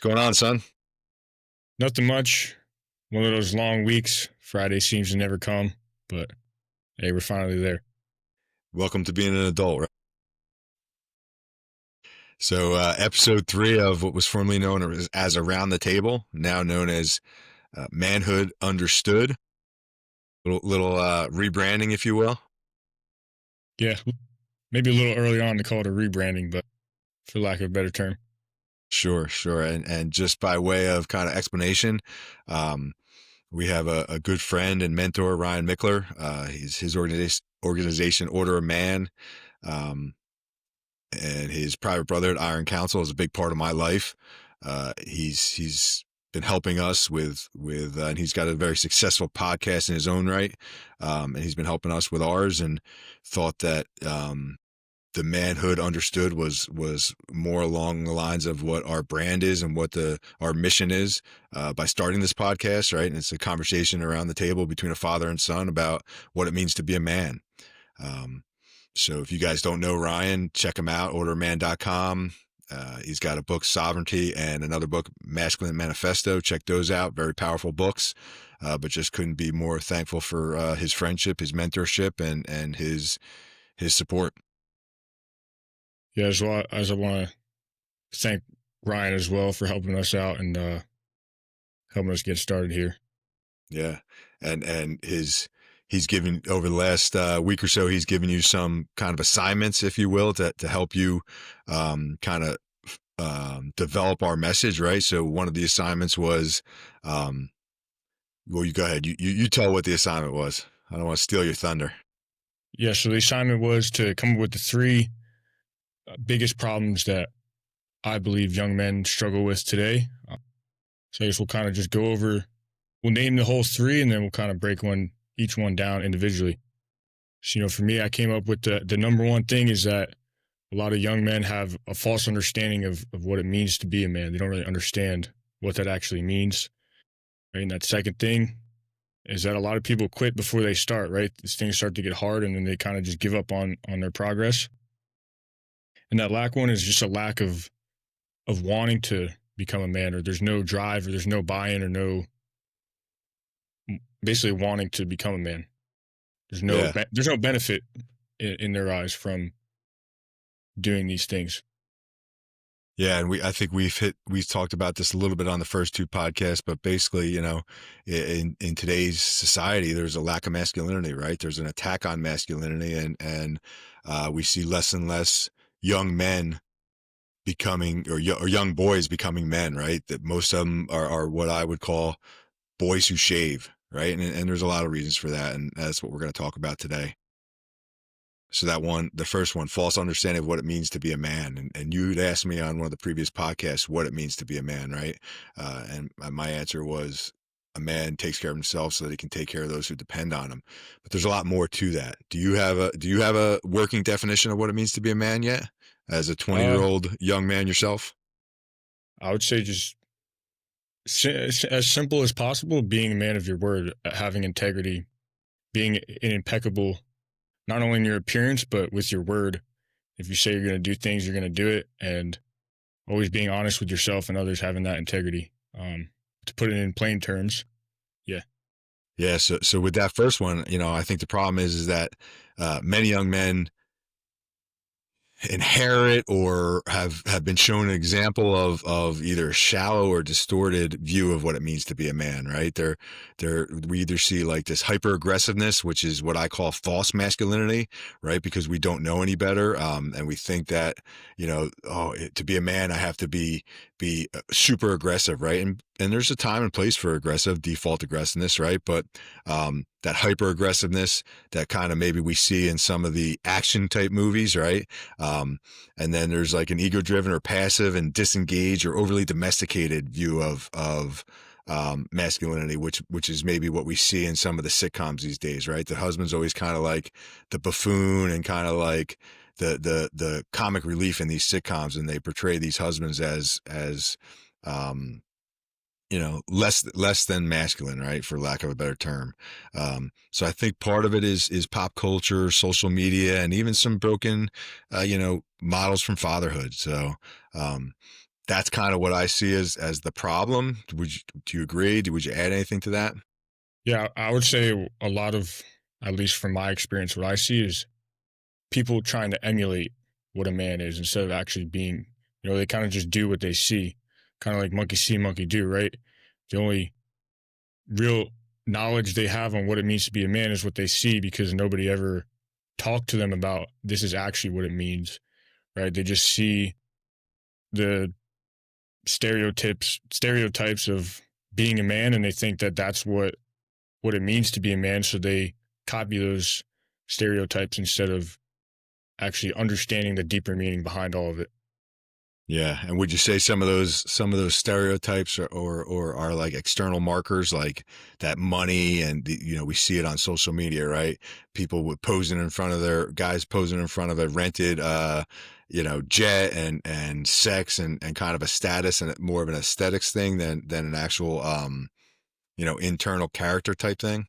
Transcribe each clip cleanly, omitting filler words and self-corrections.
Going on, son? Nothing much. One of those long weeks. Friday seems to never come, but hey, we're finally there. Welcome to being an adult, right? So, episode 3 of what was formerly known as Around the Table, now known as Manhood Understood. Little rebranding, if you will. Yeah, maybe a little early on to call it a rebranding, but for lack of a better term. Sure. And just by way of kind of explanation, um, we have a good friend and mentor, Ryan Mickler. His organization, Order of Man, um, and his private brotherhood, Iron Council, is a big part of my life. He's been helping us and he's got a very successful podcast in his own right, and he's been helping us with ours. And thought that the Manhood Understood was more along the lines of what our brand is and what our mission is, by starting this podcast, right? And it's a conversation around the table between a father and son about what it means to be a man. So if you guys don't know Ryan, check him out, orderman.com. He's got a book, Sovereignty, and another book, Masculine Manifesto. Check those out. Very powerful books, but just couldn't be more thankful for his friendship, his mentorship, and his support. Yeah, as I want to thank Ryan as well for helping us out and helping us get started here. Yeah, and he's given over the last week or so. He's given you some kind of assignments, if you will, to help you kind of develop our message, right? So one of the assignments was, well, you go ahead. You tell what the assignment was. I don't want to steal your thunder. Yeah, so the assignment was to come up with the three biggest problems that I believe young men struggle with today. So I guess we'll kind of just we'll name the whole three, and then we'll kind of break each one down individually. So, for me, I came up with the number one thing is that a lot of young men have a false understanding of what it means to be a man. They don't really understand what that actually means. Right? And that second thing is that a lot of people quit before they start, right? These things start to get hard and then they kind of just give up on their progress. And that lack one is just a lack of wanting to become a man, or there's no drive, or there's no buy-in, or basically wanting to become a man. There's no benefit in their eyes from doing these things. Yeah, and I think we've talked about this a little bit on the first two podcasts, but basically, in today's society, there's a lack of masculinity, right? There's an attack on masculinity, and we see less and less young men becoming, or young boys becoming men, right? That most of them are what I would call boys who shave, right? And there's a lot of reasons for that, and that's what we're going to talk about today. So the first one, false understanding of what it means to be a man. And you'd asked me on one of the previous podcasts what it means to be a man, right? And my answer was, a man takes care of himself so that he can take care of those who depend on him. But there's a lot more to that. Do you have a working definition of what it means to be a man yet? As a 20-year-old young man yourself? I would say just as simple as possible, being a man of your word, having integrity, being an impeccable, not only in your appearance, but with your word. If you say you're going to do things, you're going to do it, and always being honest with yourself and others, having that integrity. To put it in plain terms, yeah. Yeah. So with that first one, I think the problem is that many young men inherit or have been shown an example of either a shallow or distorted view of what it means to be a man, right? We either see like this hyper aggressiveness, which is what I call false masculinity, right? Because we don't know any better. And we think that, to be a man, I have to be super aggressive, right? And there's a time and place for aggressive, default aggressiveness, right? But that hyper aggressiveness that kind of maybe we see in some of the action type movies, right? And then there's like an ego driven or passive and disengaged or overly domesticated view of masculinity, which is maybe what we see in some of the sitcoms these days, right? The husband's always kind of like the buffoon and kind of like the comic relief in these sitcoms, and they portray these husbands as less than masculine, right? For lack of a better term. So I think part of it is pop culture, social media, and even some broken, models from fatherhood. So, that's kind of what I see as the problem. Do you agree? Would you add anything to that? Yeah, I would say a lot of, at least from my experience, what I see is people trying to emulate what a man is instead of actually being, they kind of just do what they see, kind of like monkey see, monkey do, right? The only real knowledge they have on what it means to be a man is what they see because nobody ever talked to them about this is actually what it means, right? They just see the stereotypes of being a man and they think that that's what it means to be a man, so they copy those stereotypes instead of actually understanding the deeper meaning behind all of it. Yeah, and would you say some of those stereotypes or are like external markers like that money and we see it on social media, right? People with posing in front of their guys posing in front of a rented jet and sex and kind of a status and more of an aesthetics thing than an actual internal character type thing.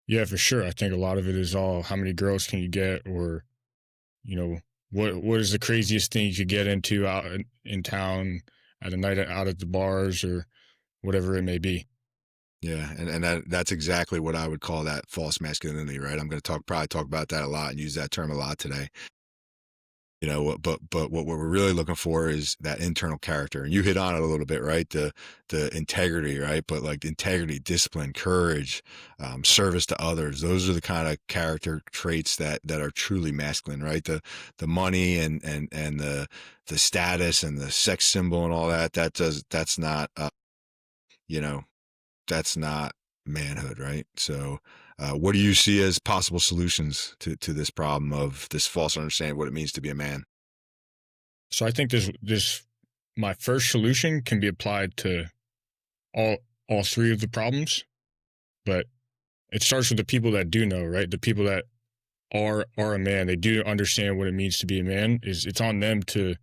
Yeah, for sure. I think a lot of it is all how many girls can you get, or you know what is the craziest thing you could get into out in town at a night out at the bars or whatever it may be. Yeah, and that's exactly what I would call that false masculinity, right? I'm going to probably talk about that a lot and use that term a lot today. But what we're really looking for is that internal character, and you hit on it a little bit, right? The integrity, right? But like integrity, discipline, courage, service to others. Those are the kind of character traits that are truly masculine, right? The money and the status and the sex symbol and all that. That's not you know that's not manhood, right? So, what do you see as possible solutions to this problem of this false understanding of what it means to be a man? So I think this my first solution can be applied to all all three of the problems, but it starts with the people that do know, right? The people that are a man, they do understand what it means to be a man. Is it's on them to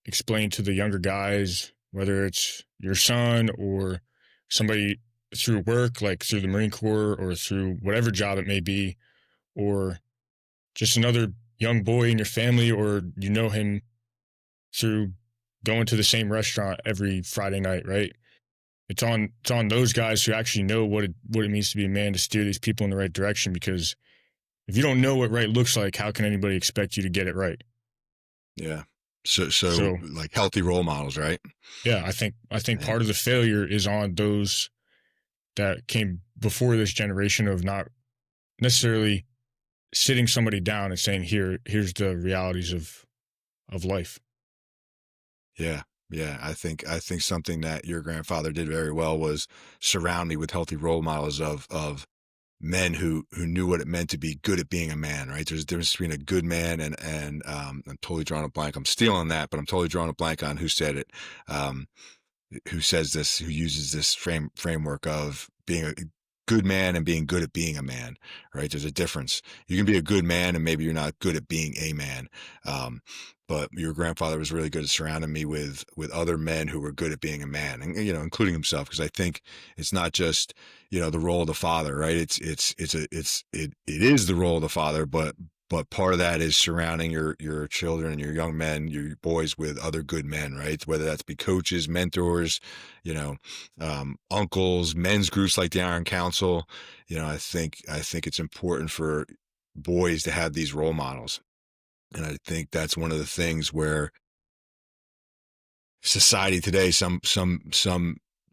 explain to the younger guys, whether it's your son or somebody through work, like through the Marine Corps or through whatever job it may be, or just another young boy in your family, or you know him through going to the same restaurant every Friday night, right? It's on those guys who actually know what it means to be a man to steer these people in the right direction. Because if you don't know what right looks like, how can anybody expect you to get it right? Yeah. So So like healthy role models, right? yeah, I think Yeah. part of the failure is on those that came before this generation of not necessarily sitting somebody down and saying here's the realities of life. Yeah. Yeah. I think something that your grandfather did very well was surround me with healthy role models of men who knew what it meant to be good at being a man, right? There's a difference between a good man and I'm totally drawing a blank. I'm stealing that, but I'm totally drawing a blank on who said it. Um, who says this, who uses this framework of being a good man and being good at being a man, right? There's a difference. You can be a good man and maybe you're not good at being a man. Um, but your grandfather was really good at surrounding me with other men who were good at being a man, and including himself, because I think it's not just the role of the father, right? It is the role of the father, but part of that is surrounding your children and your young men, your boys, with other good men, right? Whether that's be coaches, mentors, uncles, men's groups like the Iron Council. I think it's important for boys to have these role models, and I think that's one of the things where society today, some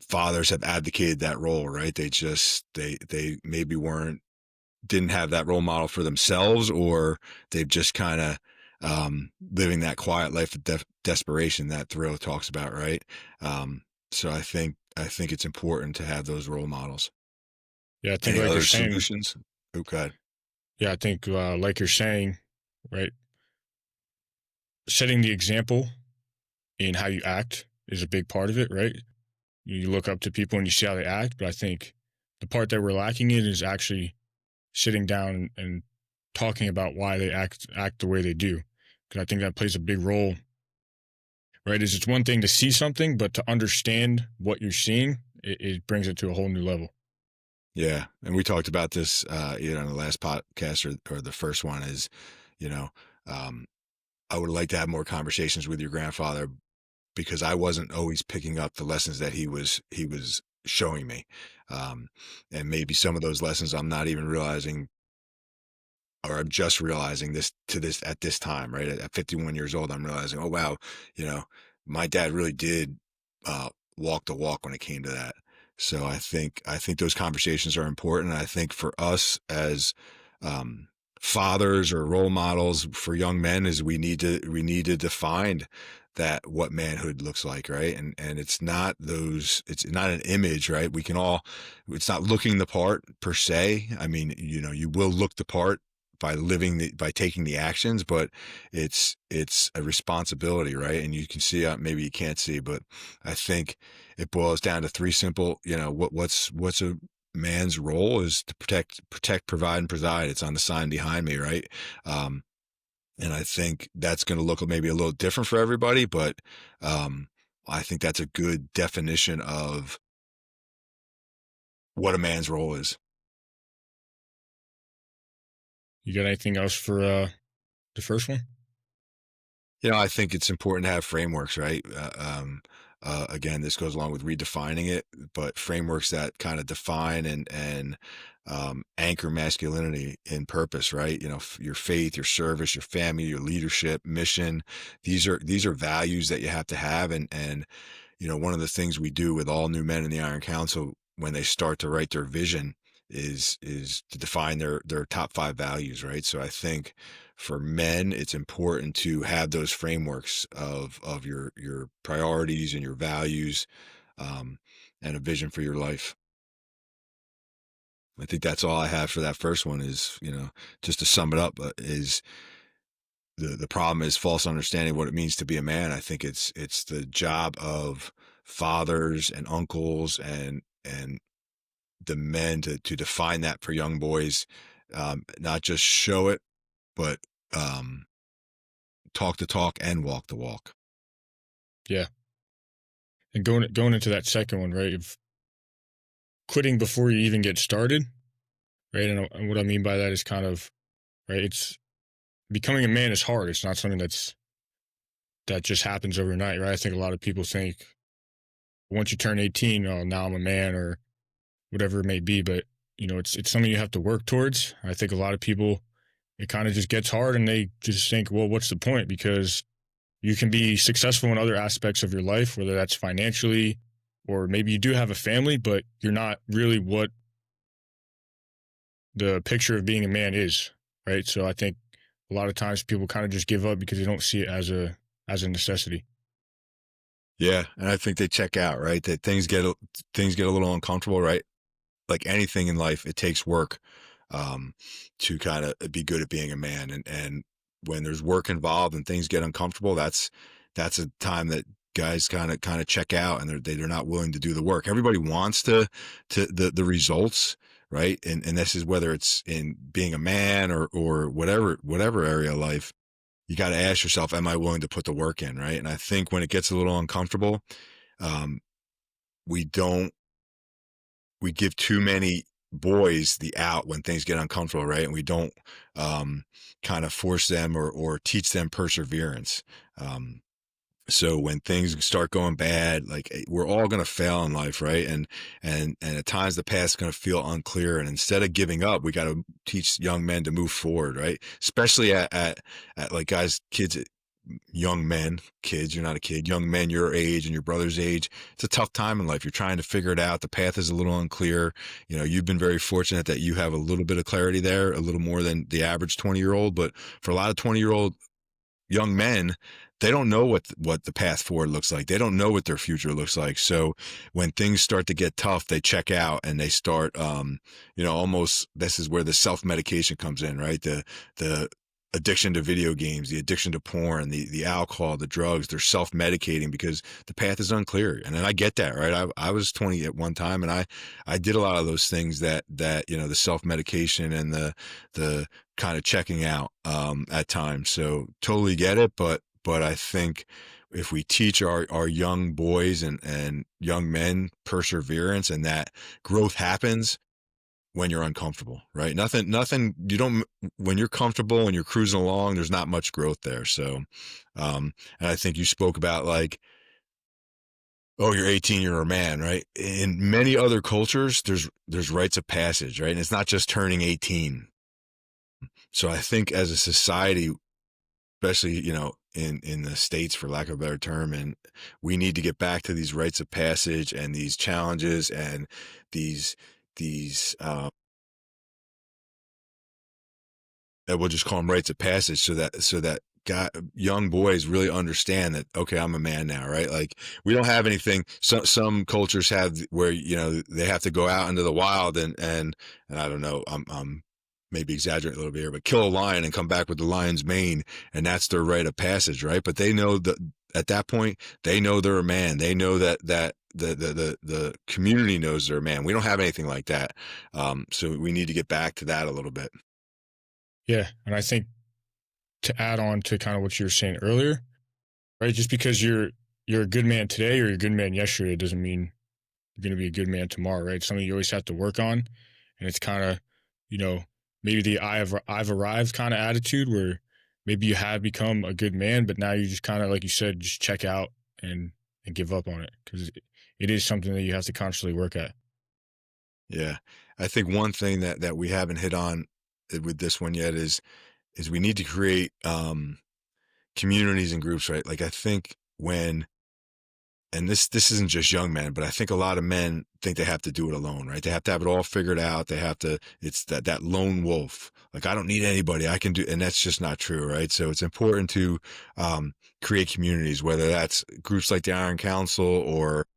fathers have abdicated that role, right? They maybe didn't have that role model for themselves, or they've just kind of living that quiet life of desperation that Thoreau talks about, right? So I think it's important to have those role models. Yeah, I think Any like you're other saying. solutions? Okay. Yeah, I think like you're saying, right? Setting the example in how you act is a big part of it, right? You look up to people and you see how they act, but I think the part that we're lacking in is actually sitting down and talking about why they act the way they do. Because I think that plays a big role, right? Is it's one thing to see something, but to understand what you're seeing, it brings it to a whole new level. Yeah, and we talked about this, in the last podcast or the first one is, you know, um, I would like to have more conversations with your grandfather because I wasn't always picking up the lessons that he was showing me. Um, and maybe some of those lessons I'm not even realizing, or I'm just realizing this at this time, right? At 51 years old, I'm realizing, oh wow, you know, my dad really did uh, walk the walk when it came to that. So I think those conversations are important. I think for us as um, fathers or role models for young men, is we need to define that, what manhood looks like, right? And it's not an image, right? We can all, it's not looking the part per se. I mean, you will look the part by taking the actions, but it's a responsibility, right? And you can see, maybe you can't see, but I think it boils down to three simple, what's a man's role is to protect, provide, and preside. It's on the sign behind me, right? um and I think that's going to look maybe a little different for everybody, but um I think that's a good definition of what a man's role is. You got anything else for the first one? I think it's important to have frameworks, right? Again, this goes along with redefining it, but frameworks that kind of define and anchor masculinity in purpose, right? Your faith, your service, your family, your leadership, mission. These are values that you have to have, and one of the things we do with all new men in the Iron Council when they start to write their vision is to define their top five values, right? So I think for men, it's important to have those frameworks of your priorities and your values, um, and a vision for your life. I think that's all I have for that first one. Is just to sum it up, is the problem is false understanding of what it means to be a man. I think it's the job of fathers and uncles and the men to define that for young boys, not just show it, but um, talk the talk and walk the walk. Yeah. And going into that second one, right? Of quitting before you even get started, right? And what I mean by that is kind of right. It's becoming a man is hard. It's not something that just happens overnight, right? I think a lot of people think once you turn 18, oh, now I'm a man or whatever it may be. But it's something you have to work towards. I think a lot of people, it kind of just gets hard and they just think, well, what's the point? Because you can be successful in other aspects of your life, whether that's financially or maybe you do have a family, but you're not really what the picture of being a man is, right? So I think a lot of times people kind of just give up because they don't see it as a necessity. Yeah, and I think they check out, right? That things get a little uncomfortable, right? Like anything in life, it takes work um, to kind of be good at being a man. And when there's work involved and things get uncomfortable, that's a time that guys kind of check out, and they're not willing to do the work. Everybody wants to the results, right? And this is whether it's in being a man or whatever area of life. You got to ask yourself, am I willing to put the work in, right? And I think when it gets a little uncomfortable, um, we don't we give too many boys the out when things get uncomfortable, right? And we don't um, kind of force them or teach them perseverance. Um, so when things start going bad, like we're all going to fail in life, right? And at times the path's going to feel unclear, and instead of giving up, we got to teach young men to move forward, right? Especially at like kids, young men, kids, you're not a kid, young men your age and your brother's age. It's a tough time in life. You're trying to figure it out. The path is a little unclear. You've been very fortunate that you have a little bit of clarity there, a little more than the average 20-year-old. But for a lot of 20-year-old young men, they don't know what the path forward looks like. They don't know what their future looks like. So when things start to get tough, they check out and they start, almost, this is where the self-medication comes in, right? The addiction to video games, the addiction to porn, the alcohol, the drugs, they're self-medicating because the path is unclear. And then I get that, right? I was 20 at one time, and I did a lot of those things that the self-medication and the kind of checking out at times. So totally get it, but I think if we teach our young boys and young men perseverance, and that growth happens when you're uncomfortable, right? Nothing, you don't, when you're comfortable and you're cruising along, there's not much growth there. So, and I think you spoke about like oh, you're 18, you're a man, right? In many other cultures, there's rites of passage, right? And it's not just turning 18. So I think as a society, especially in the states, for lack of a better term, and we need to get back to these rites of passage and these challenges and these that we'll just call them rites of passage, so that young boys really understand that, okay, I'm a man now, right? Like, we don't have anything. Some cultures have where they have to go out into the wild and I don't know, I'm maybe exaggerating a little bit here, but kill a lion and come back with the lion's mane, and that's their rite of passage, right? But they know that at that point they know they're a man. They know that the community knows they're a man. We don't have anything like that, so we need to get back to that a little bit. Yeah, and I think to add on to kind of what you were saying earlier, right? Just because you're a good man today or you're a good man yesterday doesn't mean you're going to be a good man tomorrow, right? It's something you always have to work on, and it's kind of, you know, maybe the I've arrived kind of attitude where maybe you have become a good man, but now you just kind of, like you said, just check out and give up on it because it is something that you have to constantly work at. Yeah. I think one thing that we haven't hit on with this one yet is we need to create communities and groups, right? Like, I think when and this isn't just young men, but I think a lot of men think they have to do it alone, right? They have to have it all figured out. They have to, it's that lone wolf. Like, I don't need anybody. I can do, and that's just not true, right? So it's important to create communities, whether that's groups like the Iron Council or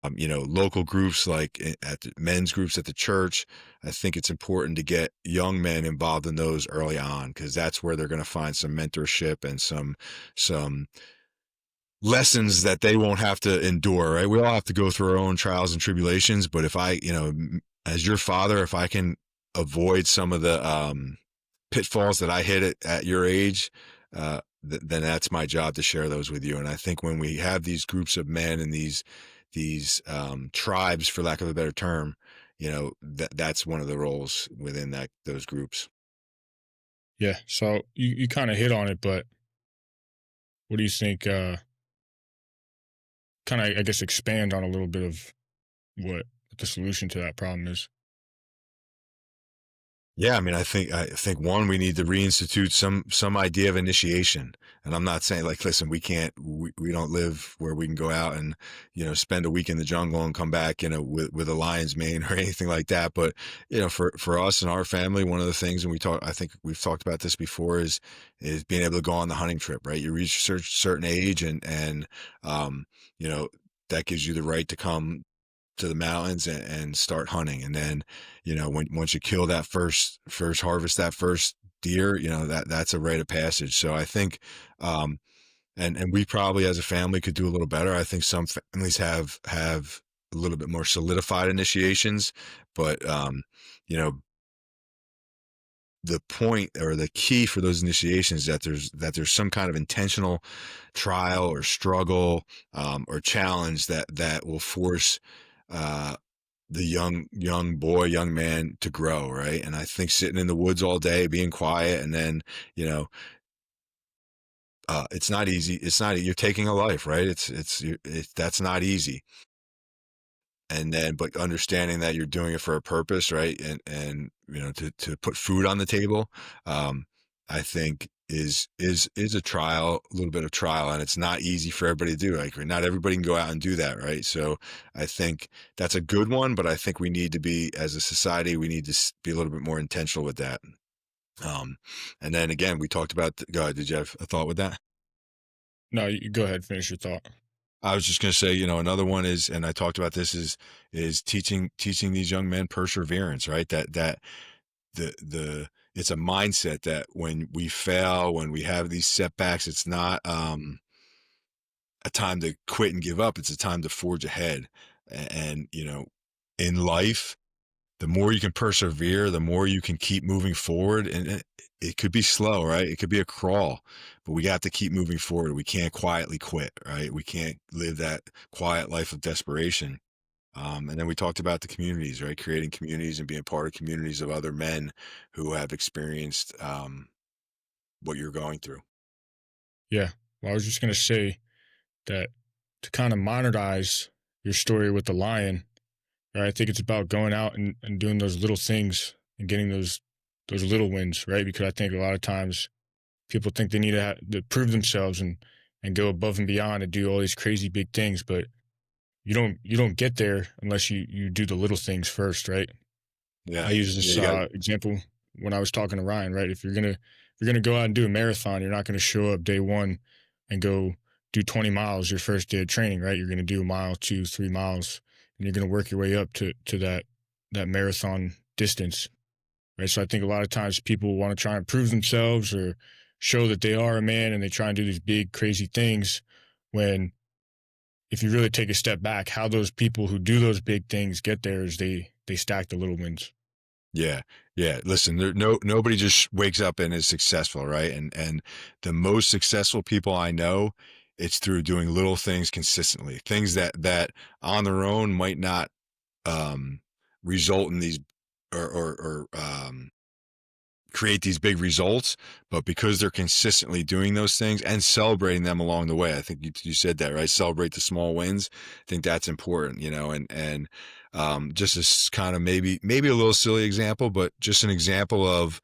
local groups like at the men's groups at the church. I think it's important to get young men involved in those early on, because that's where they're going to find some mentorship and some lessons that they won't have to endure, right? We all have to go through our own trials and tribulations, but if I, as your father, if I can avoid some of the pitfalls that I hit at your age, then that's my job to share those with you. And I think when we have these groups of men and these tribes, for lack of a better term, that's one of the roles within those groups. Yeah. So you kind of hit on it, but what do you think? Kind of, I guess, expand on a little bit of what the solution to that problem is. Yeah, I mean, I think one, we need to reinstitute some idea of initiation. And I'm not saying, like, listen, we don't live where we can go out and spend a week in the jungle and come back with a lion's mane or anything like that. But for us and our family, one of the things, and I think we've talked about this before, is being able to go on the hunting trip. Right, you reach a certain age, and you know that gives you the right to come to the mountains and start hunting. And then, once you kill that first harvest, that first deer, that's a rite of passage. So I think, and we probably as a family could do a little better. I think some families have a little bit more solidified initiations, but you know, the point or the key for those initiations is that there's some kind of intentional trial or struggle, or challenge that will force uh, the young boy, young man to grow, right? And I think sitting in the woods all day, being quiet, and then you know, it's not easy. It's not, you're taking a life, right? That's not easy. And then, but understanding that you're doing it for a purpose, right? And to put food on the table, I think is a trial, a little bit of trial, and it's not easy for everybody to do. Like, not everybody can go out and do that, right? So I think that's a good one, but I think we need to be, as a society, we need to be a little bit more intentional with that. Um, and then again, we talked about. Go ahead. Did you have a thought with that? No, you go ahead, finish your thought. I was just going to say, another one is, and I talked about this, is teaching these young men perseverance, right? That the it's a mindset that when we fail, when we have these setbacks, it's not a time to quit and give up. It's a time to forge ahead. And in life, the more you can persevere, the more you can keep moving forward. And it could be slow, right? It could be a crawl, but we have to keep moving forward. We can't quietly quit, right? We can't live that quiet life of desperation. And then we talked about the communities, right? Creating communities and being part of communities of other men who have experienced what you're going through. Yeah. Well, I was just gonna say that to kind of modernize your story with the lion, right? I think it's about going out and doing those little things and getting those little wins, right? Because I think a lot of times people think they need to prove themselves and go above and beyond and do all these crazy big things, but you don't get there unless you do the little things first, right? I Yeah. use Yeah. this You got, example when I was talking to Ryan, right? If you're gonna go out and do a marathon, you're not gonna show up day one and go do 20 miles your first day of training, right? You're gonna do a mile, 2, 3 miles, and you're gonna work your way up to that marathon distance, right? So I think a lot of times people want to try and prove themselves or show that they are a man, and they try and do these big crazy things when if you really take a step back, how those people who do those big things get there is they stack the little wins. yeah. Yeah. Listen, nobody just wakes up and is successful, right? And the most successful people I know, it's through doing little things consistently, things that on their own might not um result in these or create these big results, but because they're consistently doing those things and celebrating them along the way. I think you said that, right? Celebrate the small wins. I think that's important, and just as kind of maybe a little silly example, but just an example of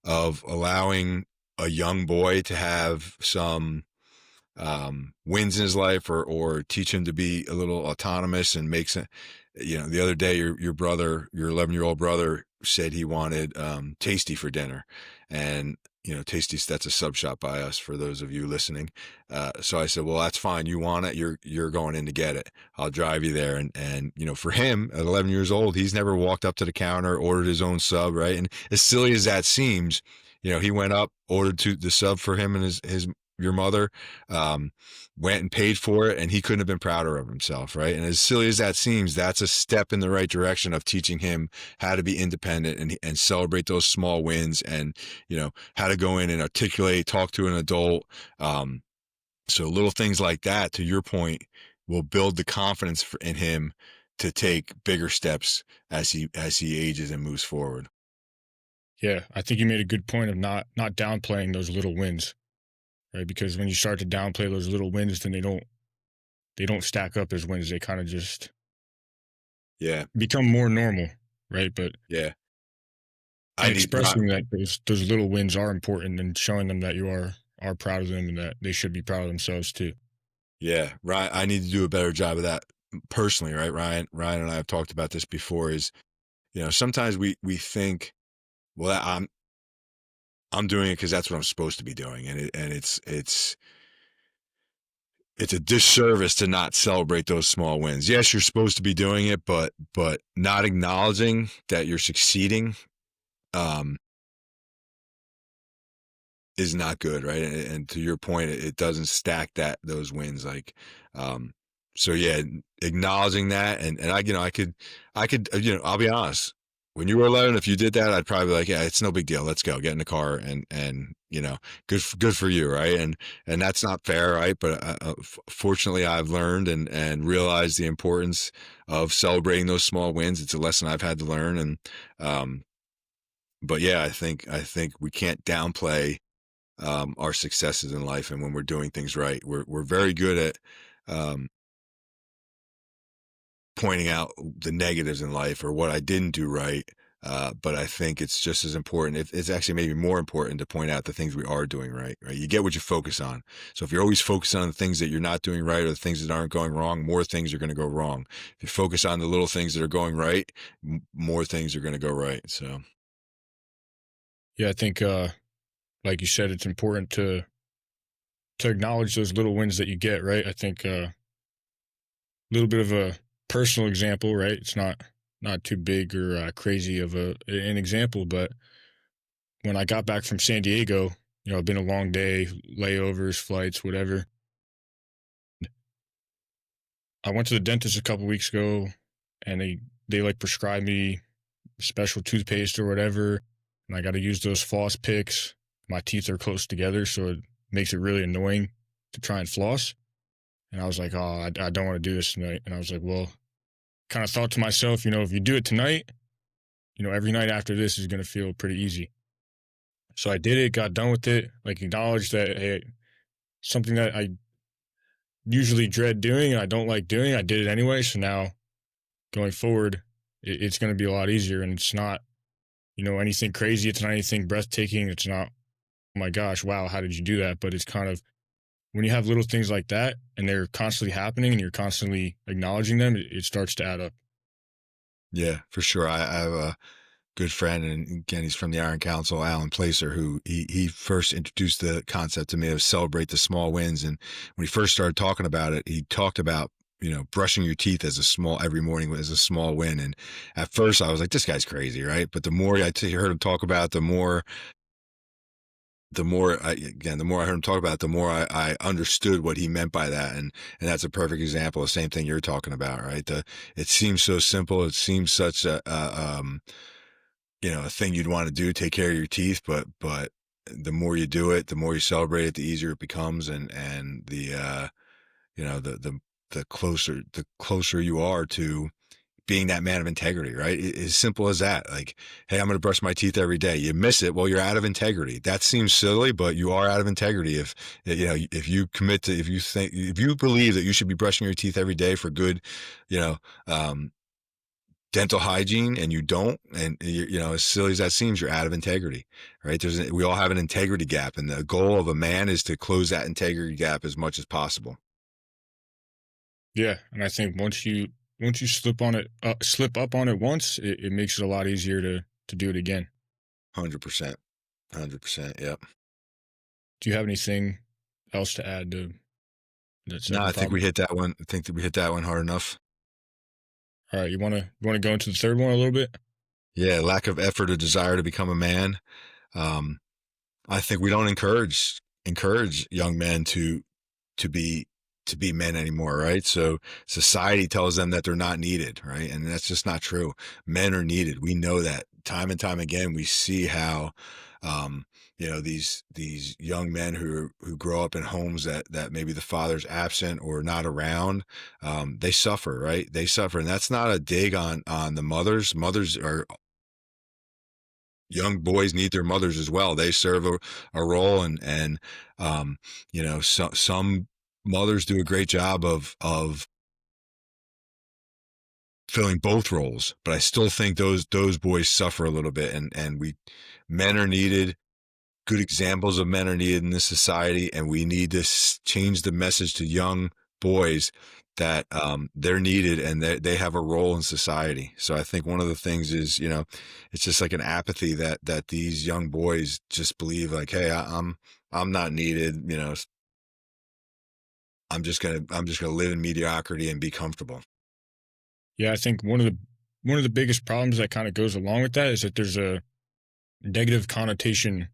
allowing a young boy to have some wins in his life, or teach him to be a little autonomous and makes it. The other day, your brother, your 11-year-old brother, said he wanted Tasty for dinner, and Tasty's, that's a sub shop by us for those of you listening. So I said, well, that's fine. You want it? You're going in to get it. I'll drive you there. And for him at 11 years old, he's never walked up to the counter, ordered his own sub, right? And as silly as that seems, he went up, ordered the sub for him and his your mother, um, went and paid for it, and he couldn't have been prouder of himself, right? And as silly as that seems, that's a step in the right direction of teaching him how to be independent and celebrate those small wins, and how to go in and articulate, talk to an adult. So little things like that, to your point, will build the confidence in him to take bigger steps as he ages and moves forward. Yeah, I think you made a good point of not downplaying those little wins, right? Because when you start to downplay those little wins, then they don't stack up as wins. They kind of just Yeah, become more normal, right? But yeah. I and need Ron, expressing that those little wins are important and showing them that you are proud of them and that they should be proud of themselves too. Yeah, Ryan, I need to do a better job of that personally, right? Ryan and I have talked about this before. Is sometimes we think, well, I'm doing it because that's what I'm supposed to be doing, and it's a disservice to not celebrate those small wins. Yes, you're supposed to be doing it, but not acknowledging that you're succeeding um, is not good, right? And to your point, it doesn't stack those wins like. Um, so yeah, acknowledging that, and I could I'll be honest. When you were 11, if you did that, I'd probably be like, yeah, it's no big deal. Let's go, get in the car, and good for you, right? And that's not fair, right? But fortunately, I've learned and realized the importance of celebrating those small wins. It's a lesson I've had to learn, and um, but yeah, I think we can't downplay our successes in life, and when we're doing things right, we're very good at um, pointing out the negatives in life or what I didn't do right. But I think it's just as important. If it's actually maybe more important to point out the things we are doing right. Right, you get what you focus on. So if you're always focusing on the things that you're not doing right or the things that aren't going wrong, more things are going to go wrong. If you focus on the little things that are going right, more things are going to go right. So Yeah, I think like you said, it's important to acknowledge those little wins that you get, right? I think a little bit of a personal example, right? It's not too big or crazy of an example, but when I got back from San Diego, it's been a long day, layovers, flights, whatever. I went to the dentist a couple weeks ago, and they like prescribed me special toothpaste or whatever, and I got to use those floss picks. My teeth are close together, so it makes it really annoying to try and floss. And I was like, oh, I don't want to do this tonight. And I was like, well, kind of thought to myself, if you do it tonight, every night after this is going to feel pretty easy. So I did it, got done with it, like acknowledged that, hey, something that I usually dread doing and I don't like doing, I did it anyway. So now going forward, it's going to be a lot easier. And it's not, anything crazy. It's not anything breathtaking. It's not, oh my gosh, wow, how did you do that? But it's kind of when you have little things like that and they're constantly happening and you're constantly acknowledging them, it starts to add up. Yeah, for sure. I have a good friend, and again, he's from the Iron Council, Alan Placer, who he first introduced the concept to me of celebrate the small wins. And when he first started talking about it, he talked about brushing your teeth as a small every morning as a small win. And at first, I was like, this guy's crazy, right? But the more heard him talk about it, the more I heard him talk about it, the more I understood what he meant by that. And that's a perfect example of the same thing you're talking about, right? It seems so simple. It seems such a thing you'd want to do, take care of your teeth, but the more you do it, the more you celebrate it, the easier it becomes. And the closer you are to being that man of integrity, right? As simple as that. Like, hey, I'm going to brush my teeth every day. You miss it, well, you're out of integrity. That seems silly, but you are out of integrity if you commit to, if you believe that you should be brushing your teeth every day for good, you know, um, dental hygiene, and you don't, and as silly as that seems, you're out of integrity, right? We all have an integrity gap, and the goal of a man is to close that integrity gap as much as possible. Yeah. And I think once you slip up on it once, it makes it a lot easier to do it again. 100%. 100%. Yep. Do you have anything else to add to that No, I second think we problem? hit that one. I think that we hit that one hard enough. All right, you wanna go into the third one a little bit? Yeah, lack of effort or desire to become a man. Um, I think we don't encourage young men to be to be men anymore, right? So society tells them that they're not needed, right? And that's just not true. Men are needed. We know that time and time again. We see how um, these young men who grow up in homes that maybe the father's absent or not around, they suffer, right? They suffer, and that's not a dig on the mothers. Mothers are young boys need their mothers as well. They serve a role, and some mothers do a great job of filling both roles. But I still think those boys suffer a little bit, and men are needed. Good examples of men are needed in this society, and we need to change the message to young boys that they're needed and they have a role in society. So I think one of the things is, it's just like an apathy that these young boys just believe like, hey, I'm not needed. I'm just gonna live in mediocrity and be comfortable. Yeah, I think one of the biggest problems that kind of goes along with that is that there's a negative connotation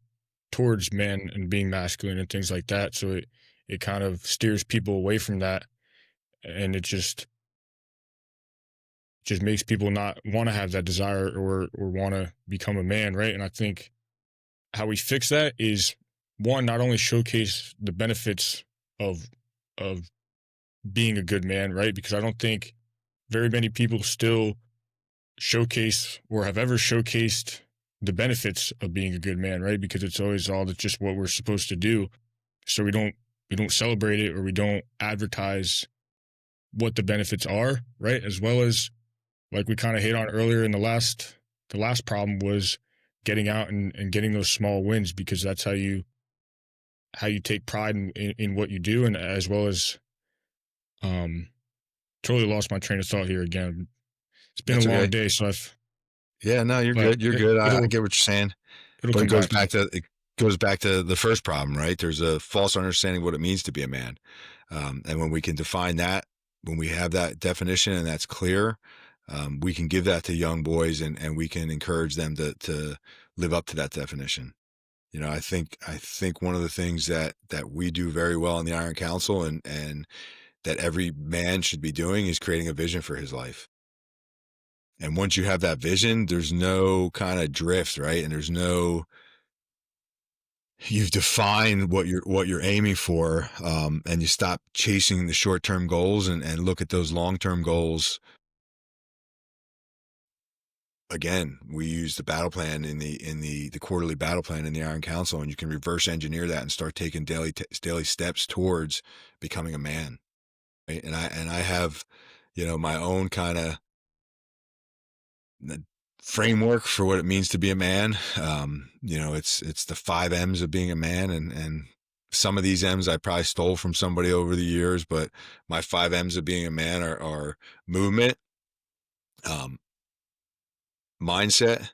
towards men and being masculine and things like that. So it kind of steers people away from that, and it just makes people not want to have that desire or want to become a man, right? And I think how we fix that is one, not only showcase the benefits of of being a good man, right? Because I don't think very many people still showcase or have ever showcased the benefits of being a good man, right? Because it's always all that's just what we're supposed to do. So we don't celebrate it or we don't advertise what the benefits are, right? As well as like we kind of hit on earlier in the last problem was getting out and getting those small wins because that's how you take pride in what you do and as well as um totally lost my train of thought here again. It's been a That's long okay. day, Yeah, no, you're but good. You're good. I it'll get what you're saying. it'll But come back to me. it goes back to the first problem, right? There's a false understanding of what it means to be a man, and when we can define that, when we have that definition and that's clear, we can give that to young boys, and we can encourage them to live up to that definition. I think one of the things that we do very well in the Iron Council, and that every man should be doing, is creating a vision for his life. And once you have that vision, there's no kind of drift, right? And there's no you've defined what you're aiming for, and you stop chasing the short-term goals, and look at those long-term goals. Again, we use the battle plan in the quarterly battle plan in the Iron Council, and you can reverse engineer that and start taking daily steps towards becoming a man. right? And I have, my own kind of framework for what it means to be a man. It's the 5 M's of being a man, and some of these M's I probably stole from somebody over the years, but my 5 M's of being a man are movement, um, mindset,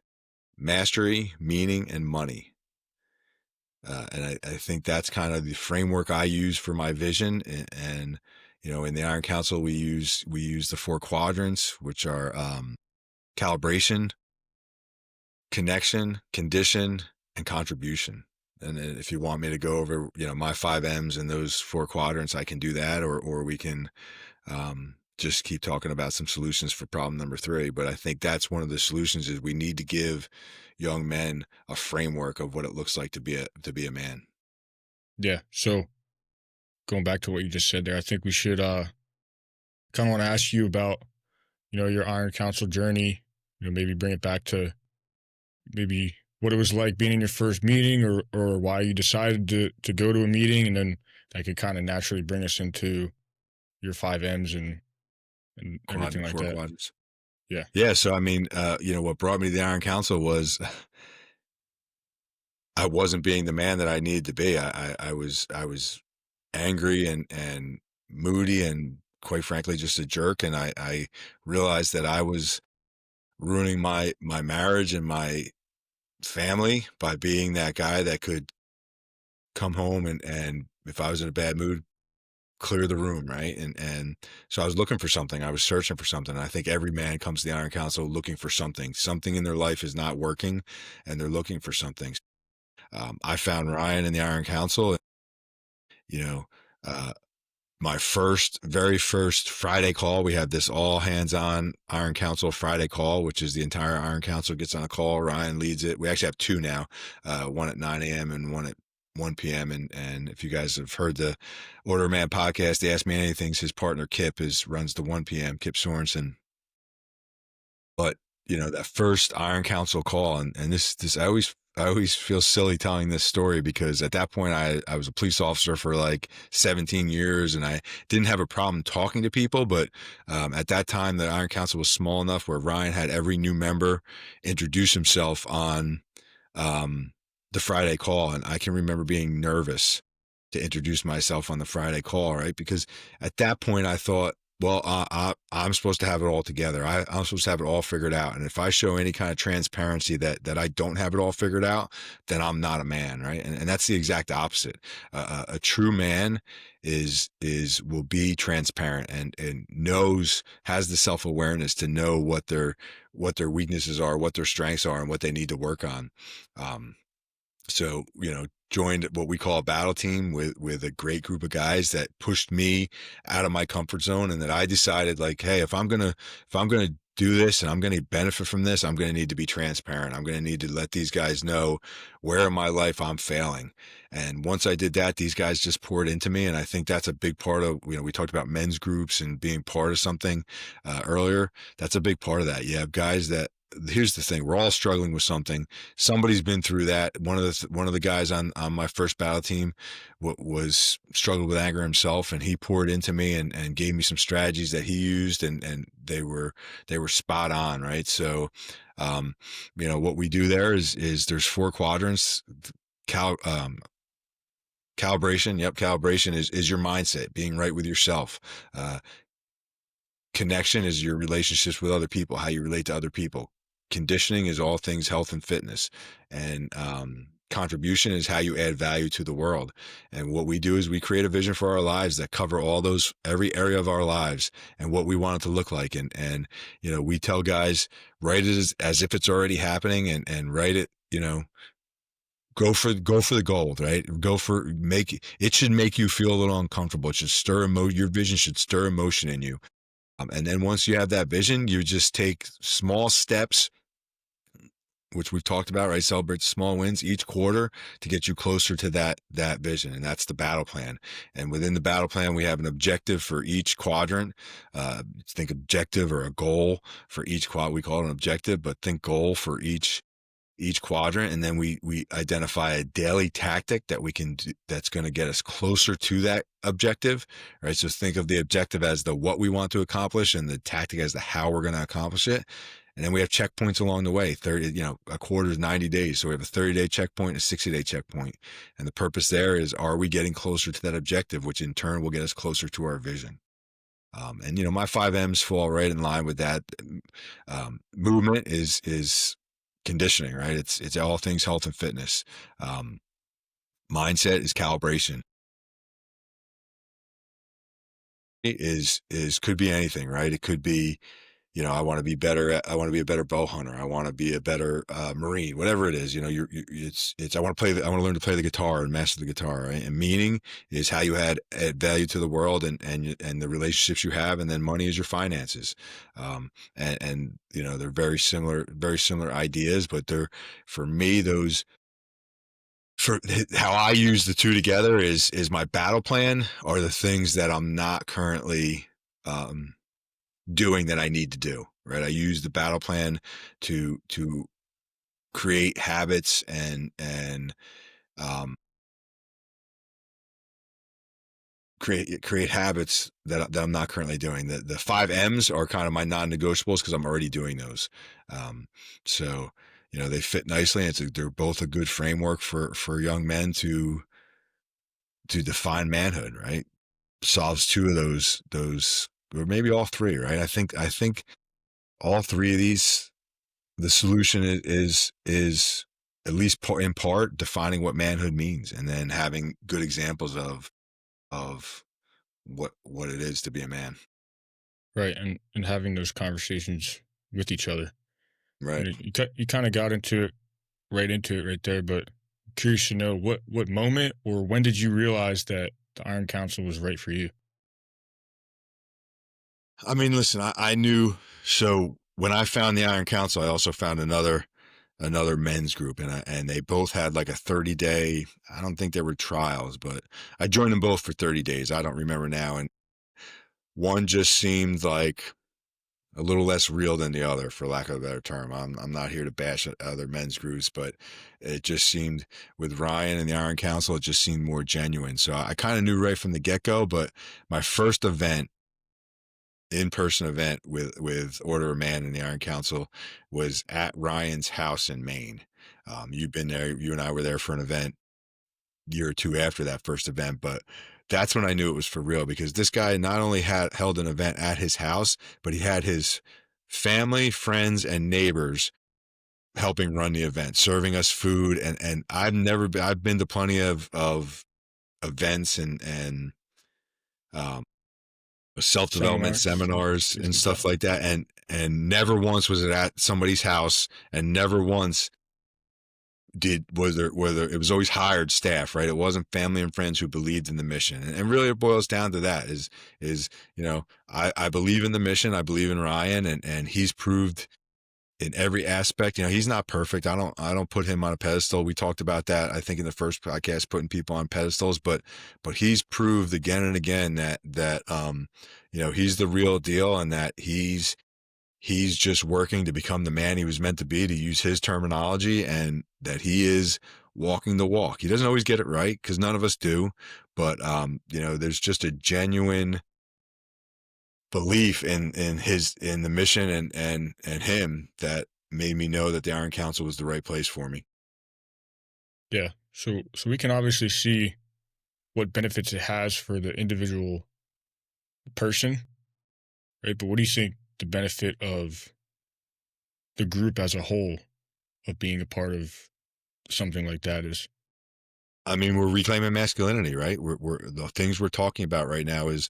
mastery, meaning, and money. And I think that's kind of the framework I use for my vision. And in the Iron Council, we use the 4 quadrants, which are calibration, connection, condition, and contribution. And then if you want me to go over, my 5 M's and those 4 quadrants, I can do that, or we can just keep talking about some solutions for problem number 3. But I think that's one of the solutions is we need to give young men a framework of what it looks like to be a man. Yeah. So going back to what you just said there, I think we should kind of want to ask you about, your Iron Council journey, maybe bring it back to maybe what it was like being in your first meeting, or why you decided to go to a meeting, and then that could kind of naturally bring us into your 5 M's and everything like Four that. quadrants. Yeah. Yeah. So I mean, what brought me to the Iron Council was I wasn't being the man that I needed to be. I was angry and moody and quite frankly just a jerk. And I realized that I was ruining my marriage and my family by being that guy that could come home and if I was in a bad mood, clear the room, right? And so I was looking for something. I was searching for something. I think every man comes to the Iron Council looking for something. Something in their life is not working, and they're looking for something. I found Ryan in the Iron Council. You know, uh, my very first Friday call, we have this all hands on Iron Council Friday call, which is the entire Iron Council gets on a call. Ryan leads it. We actually have two now, one at 9 a.m. and one at 1 p.m. And if you guys have heard the Order Man podcast, the Ask Me Anything's his partner Kip runs the 1 p.m. Kip Sorensen. But that first Iron Council call, and this I always feel silly telling this story because at that point I was a police officer for like 17 years and I didn't have a problem talking to people. But at that time, the Iron Council was small enough where Ryan had every new member introduce himself on the Friday call, and I can remember being nervous to introduce myself on the Friday call, right? Because at that point I thought, well, I'm supposed to have it all together. I'm supposed to have it all figured out. And if I show any kind of transparency that I don't have it all figured out, then I'm not a man, right? And that's the exact opposite. A true man will be transparent and has the self-awareness to know what their weaknesses are, what their strengths are, and what they need to work on. So, joined what we call a battle team with a great group of guys that pushed me out of my comfort zone, and that I decided like, hey, if I'm gonna do this and I'm gonna benefit from this, I'm gonna need to be transparent. I'm gonna need to let these guys know where in my life I'm failing. And once I did that, these guys just poured into me, and I think that's a big part of, we talked about men's groups and being part of something earlier. That's a big part of that. You have guys that. Here's the thing: we're all struggling with something. Somebody's been through that. One of the guys on my first battle team was struggled with anger himself, and he poured into me and gave me some strategies that he used, and they were spot on, right? So, what we do there is there's 4 quadrants. Cal, Calibration. Yep, calibration is your mindset, being right with yourself. Connection is your relationships with other people, how you relate to other people. Conditioning is all things health and fitness. And contribution is how you add value to the world. And what we do is we create a vision for our lives that cover every area of our lives and what we want it to look like. And we tell guys, write it as if it's already happening, and write it, go for the gold, right? It should make you feel a little uncomfortable. It should your vision should stir emotion in you. And then once you have that vision, you just take small steps, which we've talked about, right? Celebrate small wins each quarter to get you closer to that vision. And that's the battle plan. And within the battle plan, we have an objective for each quadrant. Think objective or a goal for each quad. We call it an objective, but think goal for each each quadrant, and then we identify a daily tactic that we can do, that's going to get us closer to that objective, right? So think of the objective as the what we want to accomplish, and the tactic as the how we're going to accomplish it. And then we have checkpoints along the way. 30, a quarter is 90 days, so we have a 30-day checkpoint, a 60-day checkpoint, and the purpose there is, are we getting closer to that objective, which in turn will get us closer to our vision. And my 5 M's fall right in line with that. Movement is conditioning, right? It's all things health and fitness. Um, Mindset is calibration. Is could be anything, right? It could be, I want to be better I want to be a better bow hunter. I want to be a better Marine, whatever it is. It's I want to learn to play the guitar and master the guitar, right? And meaning is how you add value to the world, and the relationships you have, and then money is your finances. They're very similar ideas, but they're, for me, those, for how I use the two together is my battle plan are the things that I'm not currently um, doing that I need to do, right? I use the battle plan to create habits and um, create habits that I'm not currently doing. The 5 M's are kind of my non-negotiables because I'm already doing those. Um, so they fit nicely, and they're both a good framework for young men to define manhood, right? Solves two of those, or maybe all three, right? I think all three of these, the solution is at least in part defining what manhood means, and then having good examples of what it is to be a man. Right, and having those conversations with each other. Right. You kind of got into it right into it right there, but I'm curious to know what moment or when did you realize that the Iron Council was right for you? I mean, listen, I knew. So when I found the Iron Council, I also found another men's group, and they both had like a 30-day. I don't think there were trials, but I joined them both for 30 days. I don't remember now, and one just seemed like a little less real than the other, for lack of a better term. I'm not here to bash other men's groups, but it just seemed, with Ryan and the Iron Council, it just seemed more genuine. So I kind of knew right from the get go. But my first event, in-person event with Order of Man and the Iron Council, was at Ryan's house in Maine. You've been there. You and I were there for an event year or two after that first event, but that's when I knew it was for real, because this guy not only had held an event at his house, but he had his family, friends, and neighbors helping run the event, serving us food. And I've been to plenty of events and um, self-development Seminars, seminars things and like stuff that. like that. And never once was it at somebody's house, and never once did was there whether it was always hired staff, right? It wasn't family and friends who believed in the mission. And really it boils down to that is I believe in the mission. I believe in Ryan, and he's proved in every aspect. He's not perfect. I don't put him on a pedestal. We talked about that, I think, in the first podcast, putting people on pedestals, but he's proved again and again that he's the real deal, and that he's just working to become the man he was meant to be, to use his terminology, and that he is walking the walk. He doesn't always get it right, because none of us do, but there's just a genuine belief in the mission and him that made me know that the Iron Council was the right place for me. Yeah. So we can obviously see what benefits it has for the individual person, right? But what do you think the benefit of the group as a whole of being a part of something like that is? I mean, we're reclaiming masculinity, right? We're the things we're talking about right now is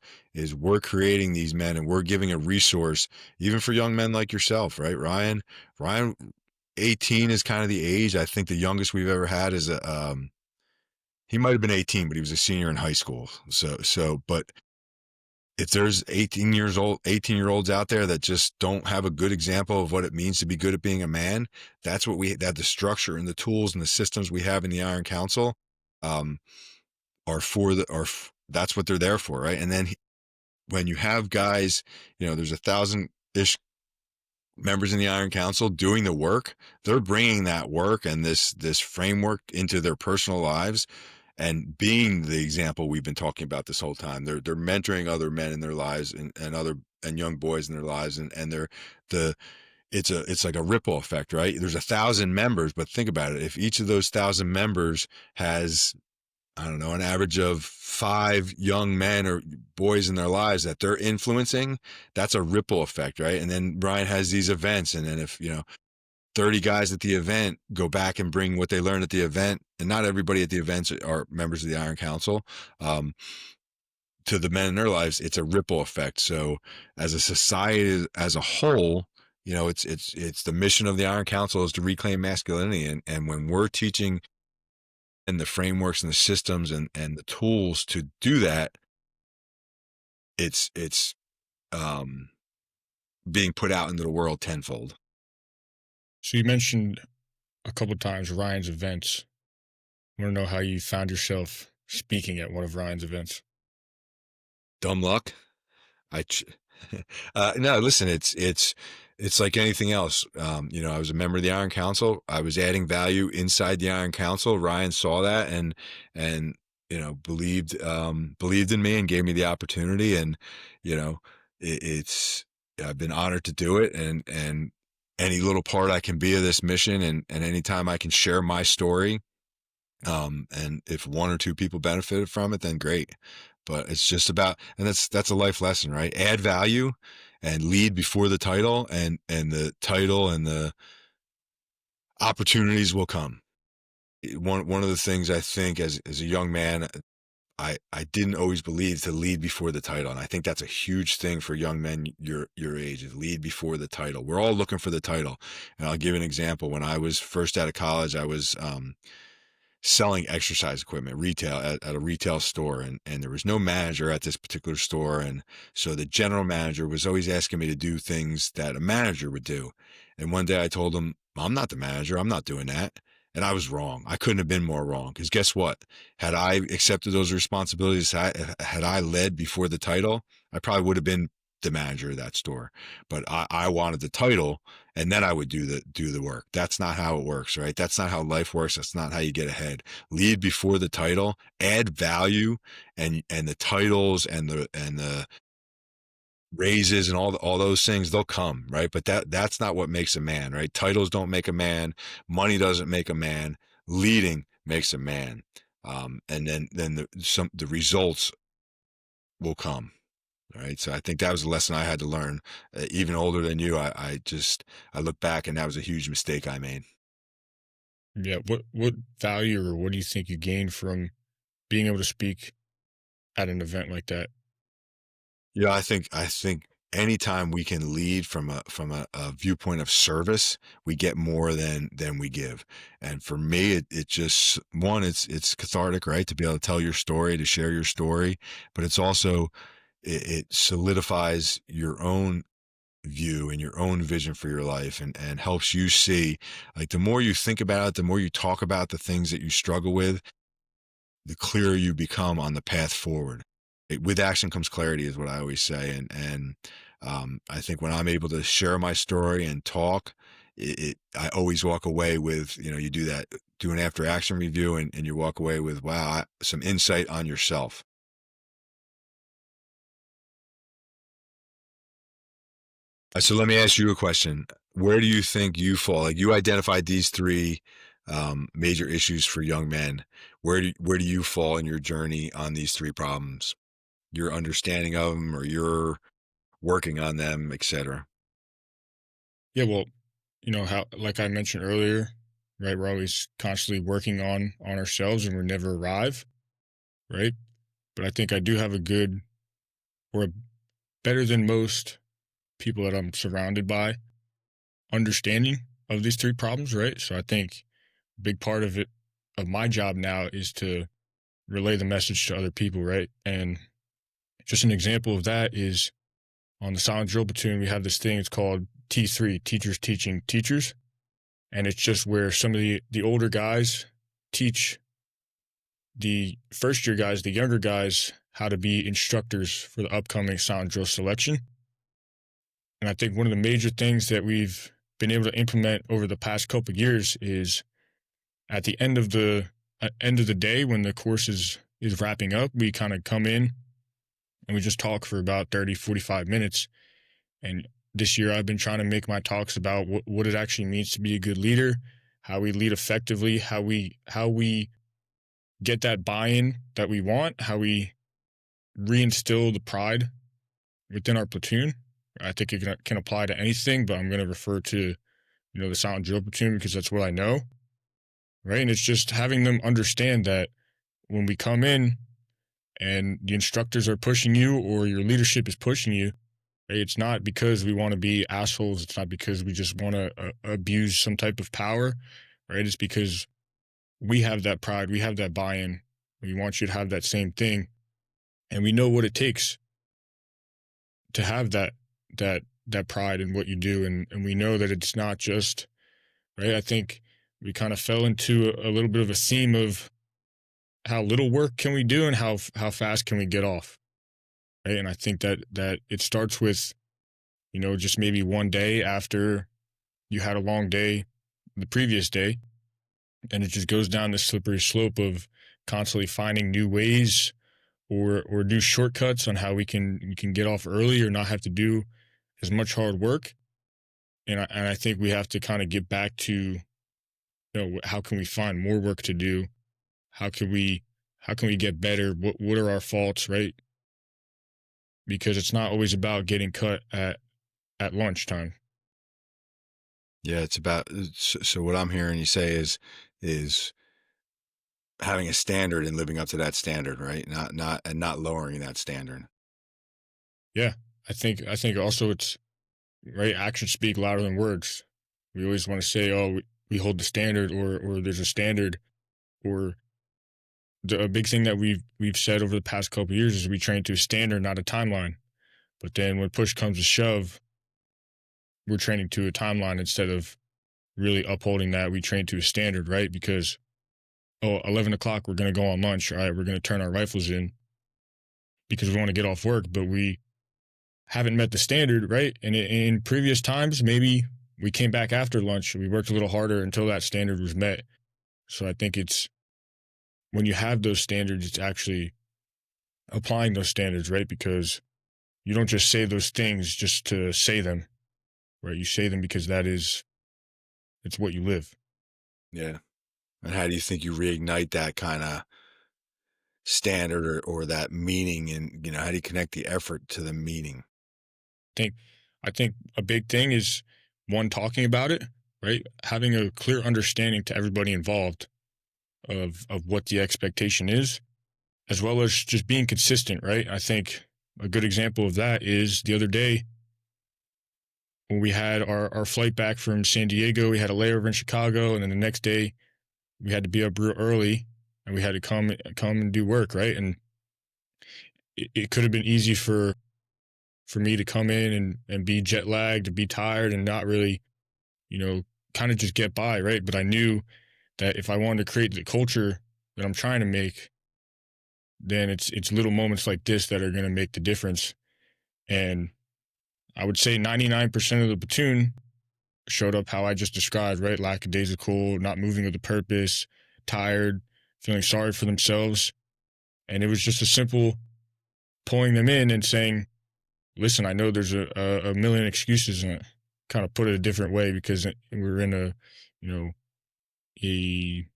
we're creating these men, and we're giving a resource even for young men like yourself, right? Ryan, 18 is kind of the age. I think the youngest we've ever had is he might have been 18, but he was a senior in high school. But if there's 18-year-olds out there that just don't have a good example of what it means to be good at being a man, that the structure and the tools and the systems we have in the Iron Council um, that's what they're there for, right? And then when you have guys, there's 1,000-ish members in the Iron Council doing the work, they're bringing that work and this framework into their personal lives and being the example we've been talking about this whole time. They're mentoring other men in their lives and other and young boys in their lives, and they're the it's like a ripple effect, right? There's 1,000 members, but think about it. If each of those 1,000 members has, I don't know, an average of 5 young men or boys in their lives that they're influencing, that's a ripple effect, right? And then Brian has these events, and then if 30 guys at the event go back and bring what they learned at the event, and not everybody at the events are members of the Iron Council. Um, to the men in their lives, it's a ripple effect. So, as a society as a whole, it's the mission of the Iron Council is to reclaim masculinity, and when we're teaching and the frameworks and the systems and the tools to do that, it's um, being put out into the world tenfold. So you mentioned a couple of times Ryan's events. I want to know how you found yourself speaking at one of Ryan's events. Dumb luck. I ch- no, listen, it's like anything else. I was a member of the Iron Council. I was adding value inside the Iron Council. Ryan saw that and believed in me and gave me the opportunity. And you know, it's I've been honored to do it. And any little part I can be of this mission, and anytime I can share my story, and if one or two people benefited from it, then great. But it's just about, and that's a life lesson, right? Add value and lead before the title, and the title and the opportunities will come. One of the things I think as a young man, I didn't always believe to lead before the title, and I think that's a huge thing for young men your age is lead before the title. We're all looking for the title, and I'll give an example. When I was first out of college, I was selling exercise equipment retail at a retail store, and there was no manager at this particular store, and so the general manager was always asking me to do things that a manager would do. And one day I told him, I'm not the manager, I'm not doing that. And I was wrong. I couldn't have been more wrong, because guess what? Had I accepted those responsibilities, had I led before the title, I probably would have been the manager of that store. But I wanted the title, and then I would do the work. That's not how it works, right? That's not how life works. That's not how you get ahead. Lead before the title, add value, and the titles and the raises and all those things, they'll come, right? But that's not what makes a man, right? Titles don't make a man, money doesn't make a man, leading makes a man. And then the results will come. Right. So I think that was a lesson I had to learn. Even older than you, I look back and that was a huge mistake I made. Yeah, what value or what do you think you gained from being able to speak at an event like that? Yeah, I think anytime we can lead from a viewpoint of service, we get more than we give. And for me, it just one, it's cathartic, right? To be able to tell your story, to share your story, but it's also it solidifies your own view and your own vision for your life, and helps you see, like, the more you think about it, the more you talk about the things that you struggle with, the clearer you become on the path forward. With action comes clarity, is what I always say. And I think when I'm able to share my story and talk, I always walk away with, you do that, do an after action review, and you walk away with, wow, some insight on yourself. So let me ask you a question. Where do you think you fall? Like, you identified these three major issues for young men. Where do you fall in your journey on these three problems? Your understanding of them, or your working on them, etc. Yeah, well, how like I mentioned earlier, right? We're always constantly working on ourselves and we never arrive, right? But I think I do have a good or a better than most people that I'm surrounded by understanding of these three problems, right? So I think a big part of it of my job now is to relay the message to other people, right? And just an example of that is on the silent drill platoon, we have this thing, it's called T3, teachers teaching teachers. And it's just where some of the older guys teach the first year guys, the younger guys, how to be instructors for the upcoming silent drill selection. And I think one of the major things that we've been able to implement over the past couple of years is at the end of the day when the course is wrapping up, we kind of come in and we just talk for about 30, 45 minutes. And this year I've been trying to make my talks about what it actually means to be a good leader, how we lead effectively, how we get that buy-in that we want, how we reinstill the pride within our platoon. I think it can apply to anything, but I'm going to refer to the silent drill platoon because that's what I know, right? And it's just having them understand that when we come in and the instructors are pushing you or your leadership is pushing you, right? It's not because we want to be assholes. It's not because we just want to abuse some type of power, right? It's because we have that pride, we have that buy-in. We want you to have that same thing, and we know what it takes to have that pride in what you do, and we know that it's not just right. I think we kind of fell into a little bit of a theme of how little work can we do and how fast can we get off, right? And I think that it starts with just maybe one day after you had a long day the previous day, and it just goes down this slippery slope of constantly finding new ways or new shortcuts on how we can get off early or not have to do as much hard work. And I think we have to kind of get back to how can we find more work to do? How can we get better? What are our faults, right? Because it's not always about getting cut at lunchtime. Yeah, it's about so what I'm hearing you say is having a standard and living up to that standard, right? Not lowering that standard. Yeah, I think also it's right. Actions speak louder than words. We always want to say, "Oh, we hold the standard," or "There's a standard," or a big thing that we've said over the past couple of years is we train to a standard, not a timeline. But then when push comes to shove, we're training to a timeline instead of really upholding that. We train to a standard, right? Because 11 o'clock, we're going to go on lunch. All right, we're going to turn our rifles in because we want to get off work, but we haven't met the standard, right? And in previous times, maybe we came back after lunch. We worked a little harder until that standard was met. So I think it's when you have those standards, it's actually applying those standards, right? Because you don't just say those things just to say them, right? You say them because it's what you live. Yeah. And how do you think you reignite that kind of standard or that meaning? And, how do you connect the effort to the meaning? think I think a big thing is one talking about it, right? Having a clear understanding to everybody involved of what the expectation is, as well as just being consistent, right? I think a good example of that is the other day when we had our flight back from San Diego, we had a layover in Chicago, and then the next day we had to be up real early and we had to come and do work, right? And it could have been easy for me to come in and be jet lagged, to be tired and not really, you know, kind of just get by, right? But I knew that if I wanted to create the culture that I'm trying to make, then it's little moments like this that are going to make the difference. And I would say 99% of the platoon showed up how I just described, right? Lackadaisical, not moving with a purpose, tired, feeling sorry for themselves. And it was just a simple pulling them in and saying, listen, I know there's a million excuses, and kind of put it a different way because we're in a, you know, a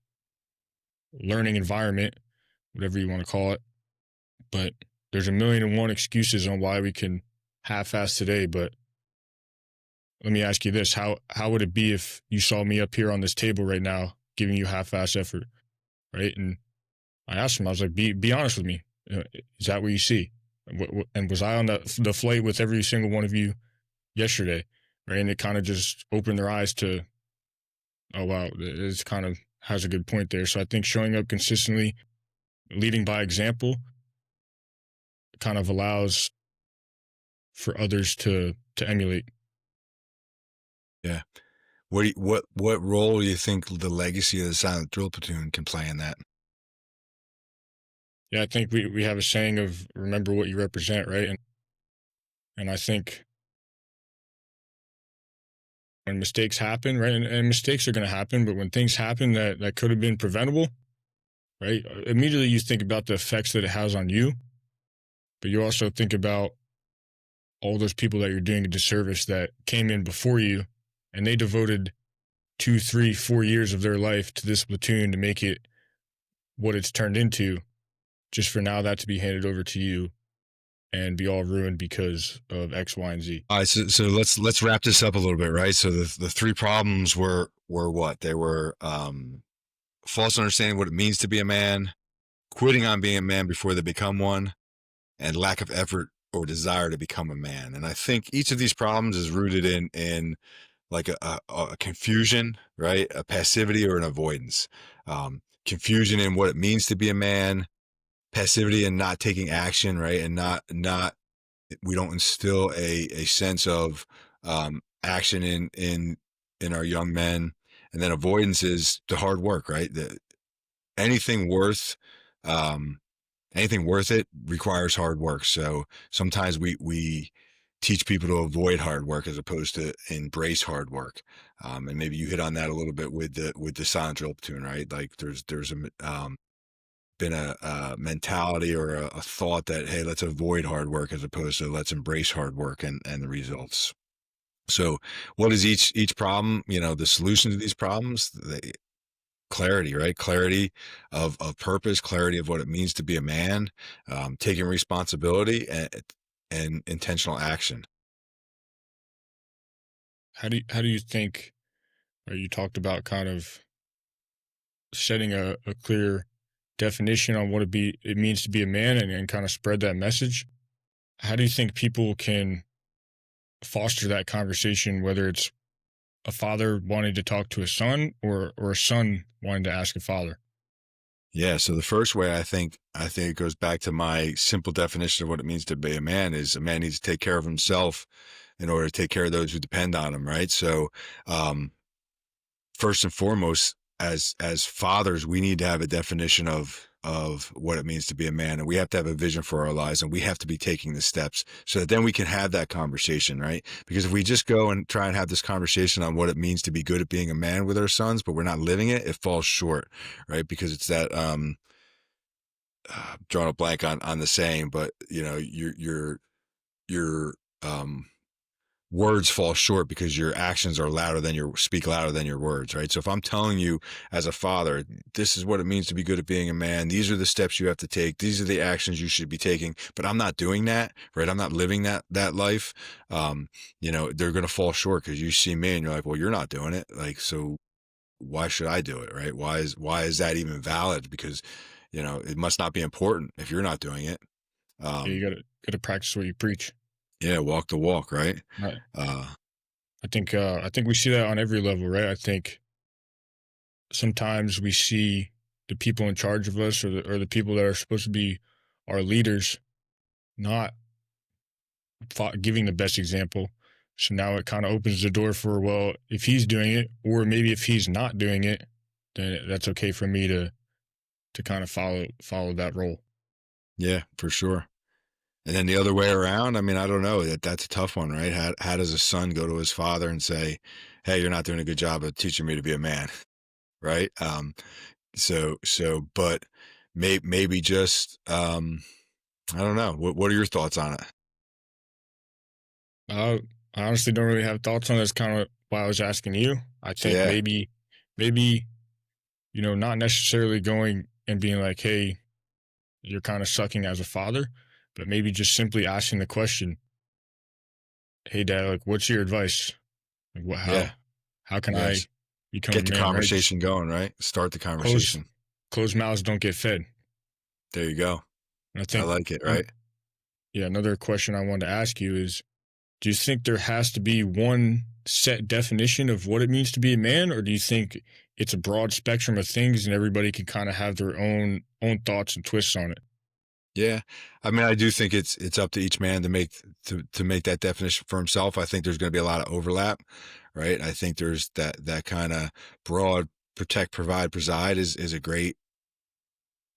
learning environment, whatever you want to call it. But there's a million and one excuses on why we can half-ass today. But let me ask you this: how would it be if you saw me up here on this table right now giving you half-ass effort, right? And I asked him, I was like, be honest with me. Is that what you see? And was I on the flight with every single one of you yesterday, right? And it kind of just opened their eyes to, oh wow, it's kind of has a good point there. So I think showing up consistently, leading by example, kind of allows for others to emulate. Yeah. What role do you think the legacy of the silent drill platoon can play in that? Yeah, I think we have a saying of remember what you represent, right? And I think when mistakes happen, right? And mistakes are going to happen, but when things happen that could have been preventable, right? Immediately you think about the effects that it has on you, but you also think about all those people that you're doing a disservice that came in before you, and they devoted 2, 3, 4 years of their life to this platoon to make it what it's turned into, just for now that to be handed over to you and be all ruined because of X, Y, and Z. All right, so let's wrap this up a little bit, right? So the three problems were what? They were false understanding what it means to be a man, quitting on being a man before they become one, and lack of effort or desire to become a man. And I think each of these problems is rooted in like a confusion, right? A passivity or an avoidance. Confusion in what it means to be a man, passivity in not taking action, right? And not we don't instill a sense of action in our young men. And then avoidance is the hard work, right? Anything worth um, anything worth it requires hard work. So sometimes we teach people to avoid hard work as opposed to embrace hard work. And maybe you hit on that a little bit with the silent drill platoon, right? Like there's been a mentality or a thought that, hey, let's avoid hard work as opposed to let's embrace hard work and the results. So what is each problem? You know, the solution to these problems, clarity, right? Clarity of purpose, clarity of what it means to be a man, taking responsibility and intentional action. How do you think, or you talked about kind of setting a clear definition on what it means to be a man, and kind of spread that message? How do you think people can foster that conversation, whether it's a father wanting to talk to a son, or a son wanting to ask a father? Yeah. So the first way I think it goes back to my simple definition of what it means to be a man is a man needs to take care of himself in order to take care of those who depend on him. Right. So, first and foremost, as fathers, we need to have a definition of what it means to be a man, and we have to have a vision for our lives, and we have to be taking the steps so that then we can have that conversation, right? Because if we just go and try and have this conversation on what it means to be good at being a man with our sons, but we're not living it, it falls short, right? Because it's that drawing a blank on the saying, but you know, your words fall short because your actions are louder than your speak louder than your words, right? So if I'm telling you as a father, this is what it means to be good at being a man, these are the steps you have to take, these are the actions you should be taking, but I'm not doing that, right? I'm not living that life. You know, they're going to fall short because you see me and you're like, well, you're not doing it. Like, so why should I do it? Right? Why is that even valid? Because, you know, it must not be important if you're not doing it. Yeah, you Um, gotta practice what you preach. yeah, walk the walk, right? Right. Uh, I think we see that on every level, right? I think sometimes we see the people in charge of us, or the people that are supposed to be our leaders, not giving the best example. So now it kind of opens the door for, well, if he's doing it, or maybe if he's not doing it, then that's okay for me to kind of follow that role. yeah, for sure. And then the other way around, I mean, I don't know. That's a tough one, right? How does a son go to his father and say, "Hey, you're not doing a good job of teaching me to be a man," right? But maybe just I don't know. What are your thoughts on it? I honestly don't really have thoughts on this. Kind of why I was asking you. I think Yeah, maybe not necessarily going and being like, hey, you're kind of sucking as a father, but maybe just simply asking the question, hey, dad, like, what's your advice? Like, yeah, how can I yes. become a Get the man? Right? Just conversation going, right? Start the close conversation. closed mouths don't get fed. There you go. And I I think, like it, um, right? yeah, another question I wanted to ask you is, do you think there has to be one set definition of what it means to be a man, or do you think it's a broad spectrum of things and everybody can kind of have their own thoughts and twists on it? Yeah. I mean, I do think it's up to each man to make that definition for himself. I think there's going to be a lot of overlap, right? I think there's that kind of broad protect, provide, preside is a great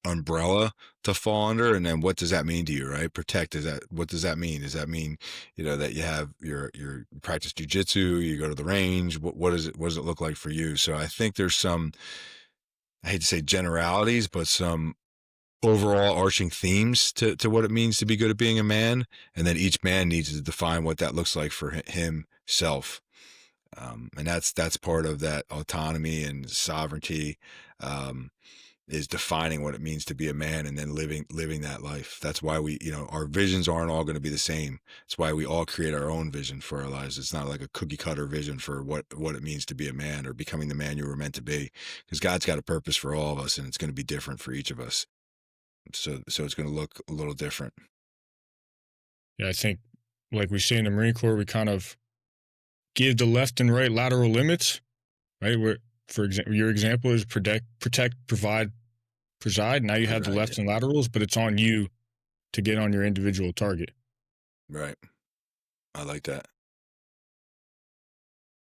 umbrella to fall under, and then what does that mean to you, right? Protect, is that, what does that mean? Does that mean, that you have your practice jujitsu, you go to the range? What does it look like for you? So I think there's some, I hate to say generalities, but some overall arching themes to what it means to be good at being a man, and then each man needs to define what that looks like for himself. And that's part of that autonomy and sovereignty, um, is defining what it means to be a man, and then living that life. That's why our visions aren't all going to be the same. It's why we all create our own vision for our lives. It's not like a cookie cutter vision for what it means to be a man or becoming the man you were meant to be, because God's got a purpose for all of us, and it's going to be different for each of us. So it's going to look a little different. Yeah, I think, like we say in the Marine Corps, we kind of give the left and right lateral limits, right? Where, for example, your example is protect, provide, preside. Now you have the Right. left and laterals, but it's on you to get on your individual target. Right. I like that.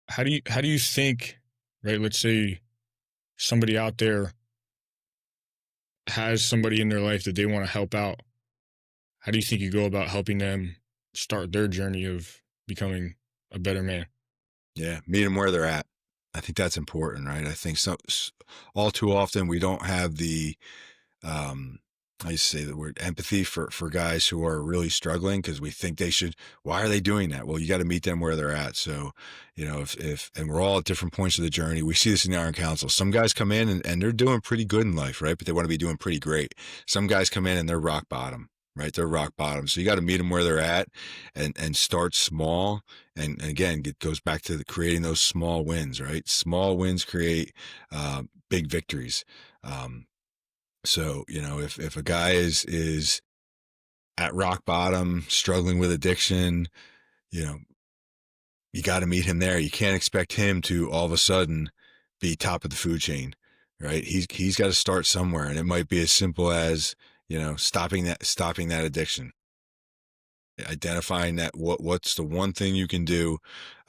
How do you think, right? Let's say somebody out there has somebody in their life that they want to help out. How do you think you go about helping them start their journey of becoming a better man? Yeah, meet them where they're at. I think that's important, right? I think all too often we don't have the, um, I used to say the word empathy for guys who are really struggling, because we think they should. Why are they doing that? Well, you got to meet them where they're at. So, if and we're all at different points of the journey. We see this in the Iron Council. Some guys come in and they're doing pretty good in life, right? But they want to be doing pretty great. Some guys come in and they're rock bottom, right? They're rock bottom. So you got to meet them where they're at, and start small. And again, it goes back to creating those small wins, right? Small wins create big victories. Um, so, if a guy is at rock bottom, struggling with addiction, you know, you got to meet him there. You can't expect him to all of a sudden be top of the food chain, right? He's got to start somewhere, and it might be as simple as, stopping that addiction, identifying that what's the one thing you can do,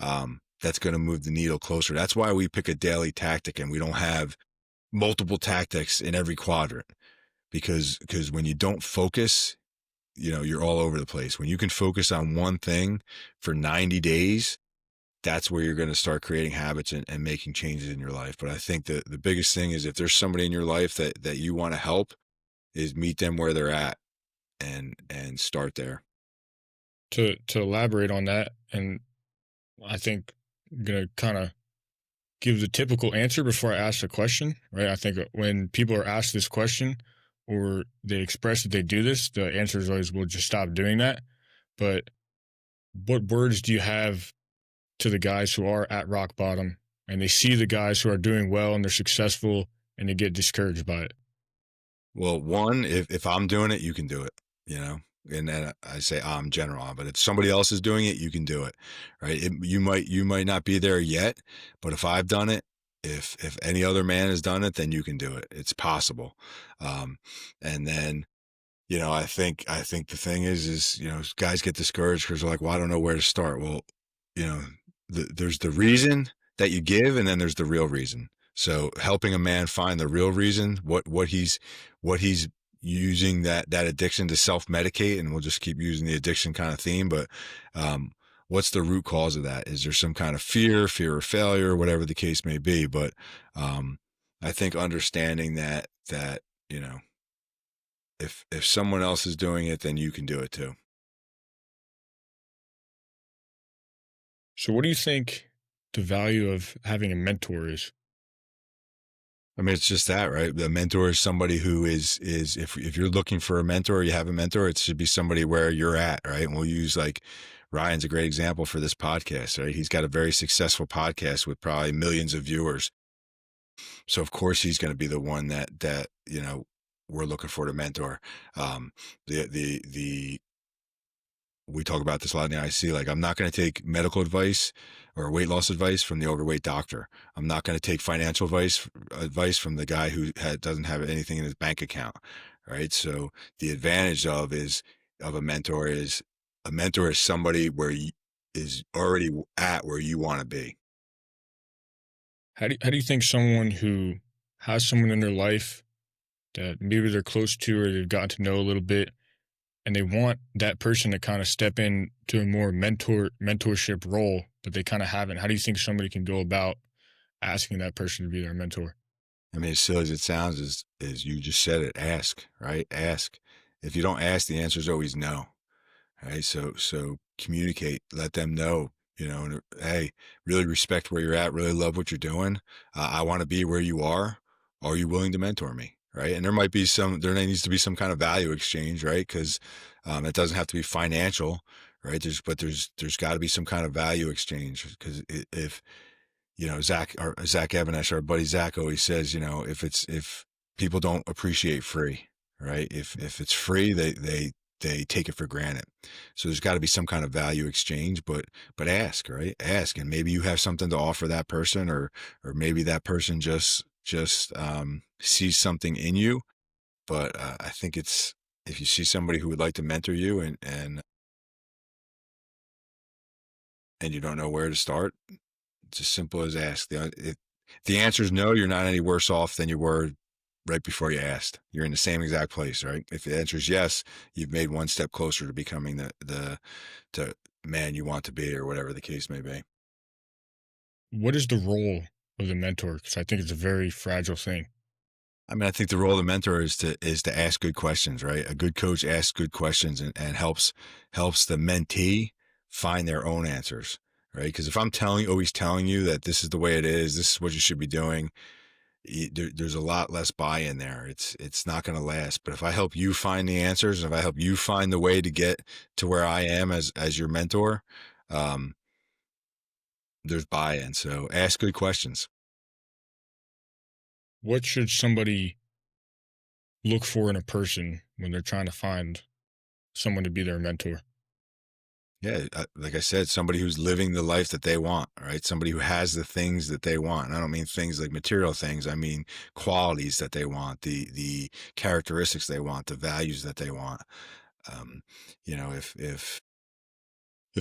that's going to move the needle closer. That's why we pick a daily tactic, and we don't have multiple tactics in every quadrant, because when you don't focus, you're all over the place. When you can focus on one thing for 90 days, that's where you're going to start creating habits and making changes in your life. But I think the biggest thing is, if there's somebody in your life that you want to help, is meet them where they're at, and start there. To elaborate on that, and I think I'm gonna kind of give the typical answer before I ask the question, right? I think when people are asked this question or they express that they do this, the answer is always, "Well, just stop doing that." But what words do you have to the guys who are at rock bottom and they see the guys who are doing well and they're successful and they get discouraged by it? Well, one, if I'm doing it, you can do it, you know? And then I say I'm general, but if somebody else is doing it, you can do it, right? You might not be there yet, but if I've done it, if any other man has done it, then you can do it. It's possible. Um, and then, I think the thing is, guys get discouraged because they're like, well, I don't know where to start. Well, you know, there's the reason that you give, and then there's the real reason. So helping a man find the real reason, what he's using that addiction to self-medicate, and we'll just keep using the addiction kind of theme, but um, what's the root cause of that? Is there some kind of fear of failure, whatever the case may be? But um, I think understanding that you know if someone else is doing it, then you can do it too. So, what do you think the value of having a mentor is? I mean, it's just that, right? The mentor is somebody who is if you're looking for a mentor, you have a mentor, it should be somebody where you're at, right? And we'll use, like, Ryan's a great example for this podcast, right? He's got a very successful podcast with probably millions of viewers. So of course he's going to be the one that we're looking for to mentor. Um, the we talk about this a lot in the IC. Like, I'm not going to take medical advice or weight loss advice from the overweight doctor. I'm not going to take financial advice from the guy who doesn't have anything in his bank account. Right. So the advantage of a mentor is somebody is already at where you want to be. How do you think someone who has someone in their life that maybe they're close to or they've gotten to know a little bit, and they want that person to kind of step in to a more mentorship role, but they kind of haven't. How do you think somebody can go about asking that person to be their mentor? I mean, as silly as it sounds, is you just said it. Ask, right? Ask. If you don't ask, the answer is always no. Right. So communicate. Let them know. And, hey, really respect where you're at. Really love what you're doing. I want to be where you are. Are you willing to mentor me? Right. And there needs to be some kind of value exchange, right? Because it doesn't have to be financial, right? There's got to be some kind of value exchange because if Zach Evanesh, our buddy Zach always says, if people don't appreciate free, right? If it's free, they take it for granted. So there's got to be some kind of value exchange, but ask, right? Ask, and maybe you have something to offer that person, or maybe that person just sees something in you. But I think it's if you see somebody who would like to mentor you and you don't know where to start, it's as simple as ask. If the answer is no, you're not any worse off than you were right before you asked. You're in the same exact place, right? If the answer is yes, you've made one step closer to becoming the man you want to be, or whatever the case may be. What is the role of the mentor? Because I think it's a very fragile thing. I mean, I think the role of the mentor is to ask good questions, right? A good coach asks good questions and helps the mentee find their own answers, right? Because if I'm always telling you that this is the way it is, this is what you should be doing, there's a lot less buy-in there. It's not going to last. But if I help you find the answers, if I help you find the way to get to where I am as your mentor, um, there's buy-in. So ask good questions. What should somebody look for in a person when they're trying to find someone to be their mentor? Yeah, like I said, somebody who's living the life that they want, right? Somebody who has the things that they want. And I don't mean things like material things. I mean qualities that they want, the characteristics they want, the values that they want. Um, if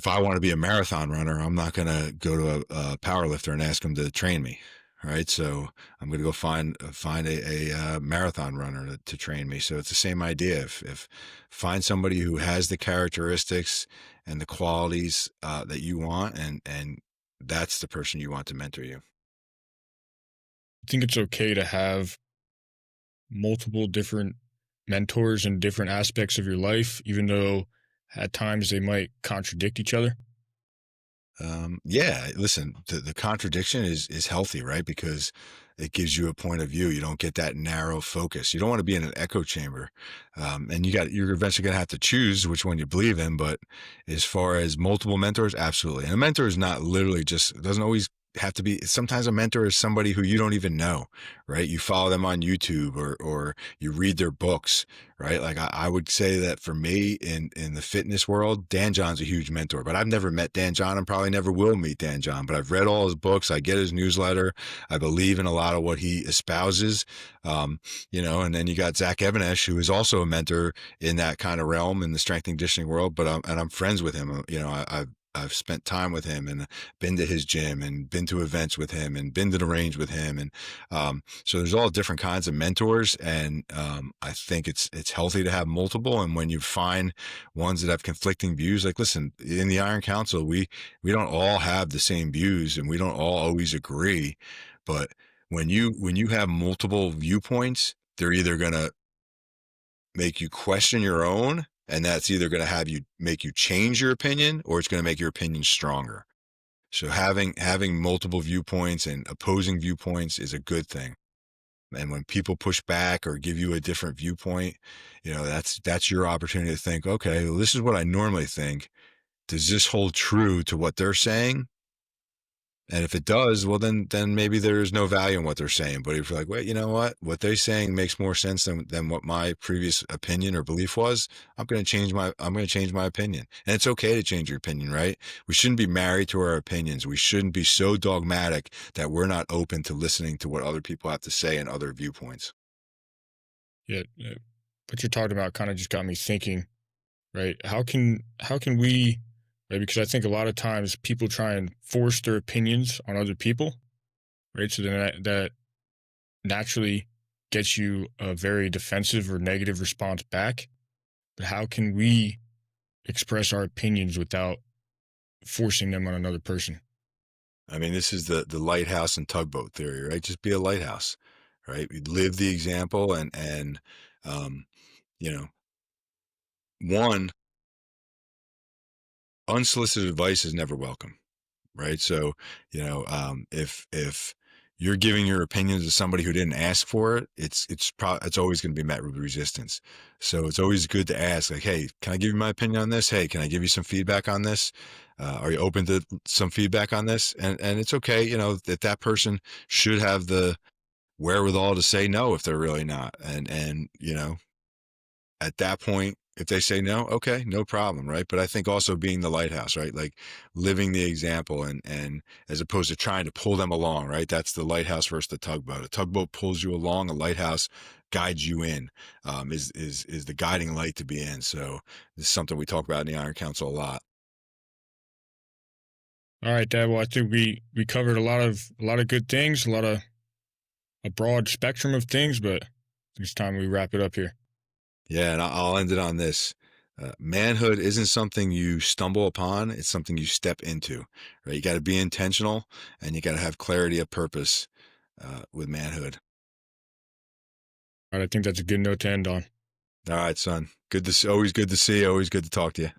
I want to be a marathon runner, I'm not going to go to a power lifter and ask him to train me. Right. So I'm going to go find a marathon runner to train me. So it's the same idea. If find somebody who has the characteristics and the qualities that you want, and that's the person you want to mentor you. I think it's okay to have multiple different mentors in different aspects of your life, even though at times they might contradict each other. Yeah, listen, the contradiction is healthy, right? Because it gives you a point of view. You don't get that narrow focus. You don't want to be in an echo chamber, and you're eventually going to have to choose which one you believe in. But as far as multiple mentors, absolutely. And a mentor is not literally just it doesn't always have to be. Sometimes a mentor is somebody who you don't even know, right? You follow them on YouTube or you read their books, right? Like I would say that for me in the fitness world, Dan John's a huge mentor, but I've never met Dan John and probably never will meet Dan John, but I've read all his books. I get his newsletter. I believe in a lot of what he espouses. And then you got Zach Evanesh, who is also a mentor in that kind of realm in the strength and conditioning world, but I'm friends with him. I've spent time with him and been to his gym and been to events with him and been to the range with him. And so there's all different kinds of mentors. And I think it's healthy to have multiple. And when you find ones that have conflicting views, like, listen, in the Iron Council, we don't all have the same views and we don't all always agree. But when you have multiple viewpoints, they're either going to make you question your own, and that's either going to have you make you change your opinion, or it's going to make your opinion stronger. So having multiple viewpoints and opposing viewpoints is a good thing. And when people push back or give you a different viewpoint, that's your opportunity to think, okay, well, this is what I normally think. Does this hold true to what they're saying? And if it does, well, then maybe there's no value in what they're saying. But if you're like, wait, you know what they're saying makes more sense than what my previous opinion or belief was, I'm going to change my opinion. And it's okay to change your opinion, right? We shouldn't be married to our opinions. We shouldn't be so dogmatic that we're not open to listening to what other people have to say and other viewpoints. Yeah, what you're talking about kind of just got me thinking, right? How can we, right? Because I think a lot of times people try and force their opinions on other people, right? So then that naturally gets you a very defensive or negative response back. But how can we express our opinions without forcing them on another person? I mean, this is the lighthouse and tugboat theory, right? Just be a lighthouse, right? Live the example, and um, you know, one, unsolicited advice is never welcome, right? So, if you're giving your opinions to somebody who didn't ask for it, it's always going to be met with resistance. So it's always good to ask, like, hey, can I give you my opinion on this? Hey, can I give you some feedback on this? Are you open to some feedback on this? And it's okay, that person should have the wherewithal to say no if they're really not. And at that point, if they say no, okay, no problem, right? But I think also being the lighthouse, right? Like living the example, and as opposed to trying to pull them along, right? That's the lighthouse versus the tugboat. A tugboat pulls you along, a lighthouse guides you in, is the guiding light to be in. So this is something we talk about in the Iron Council a lot. All right, Dad. Well, I think we covered a lot of good things, a broad spectrum of things, but it's time we wrap it up here. Yeah, and I'll end it on this. Manhood isn't something you stumble upon, it's something you step into, right? You got to be intentional, and you got to have clarity of purpose with manhood. All right, I think that's a good note to end on. All right, son. Good to see, always good to see you, always good to talk to you.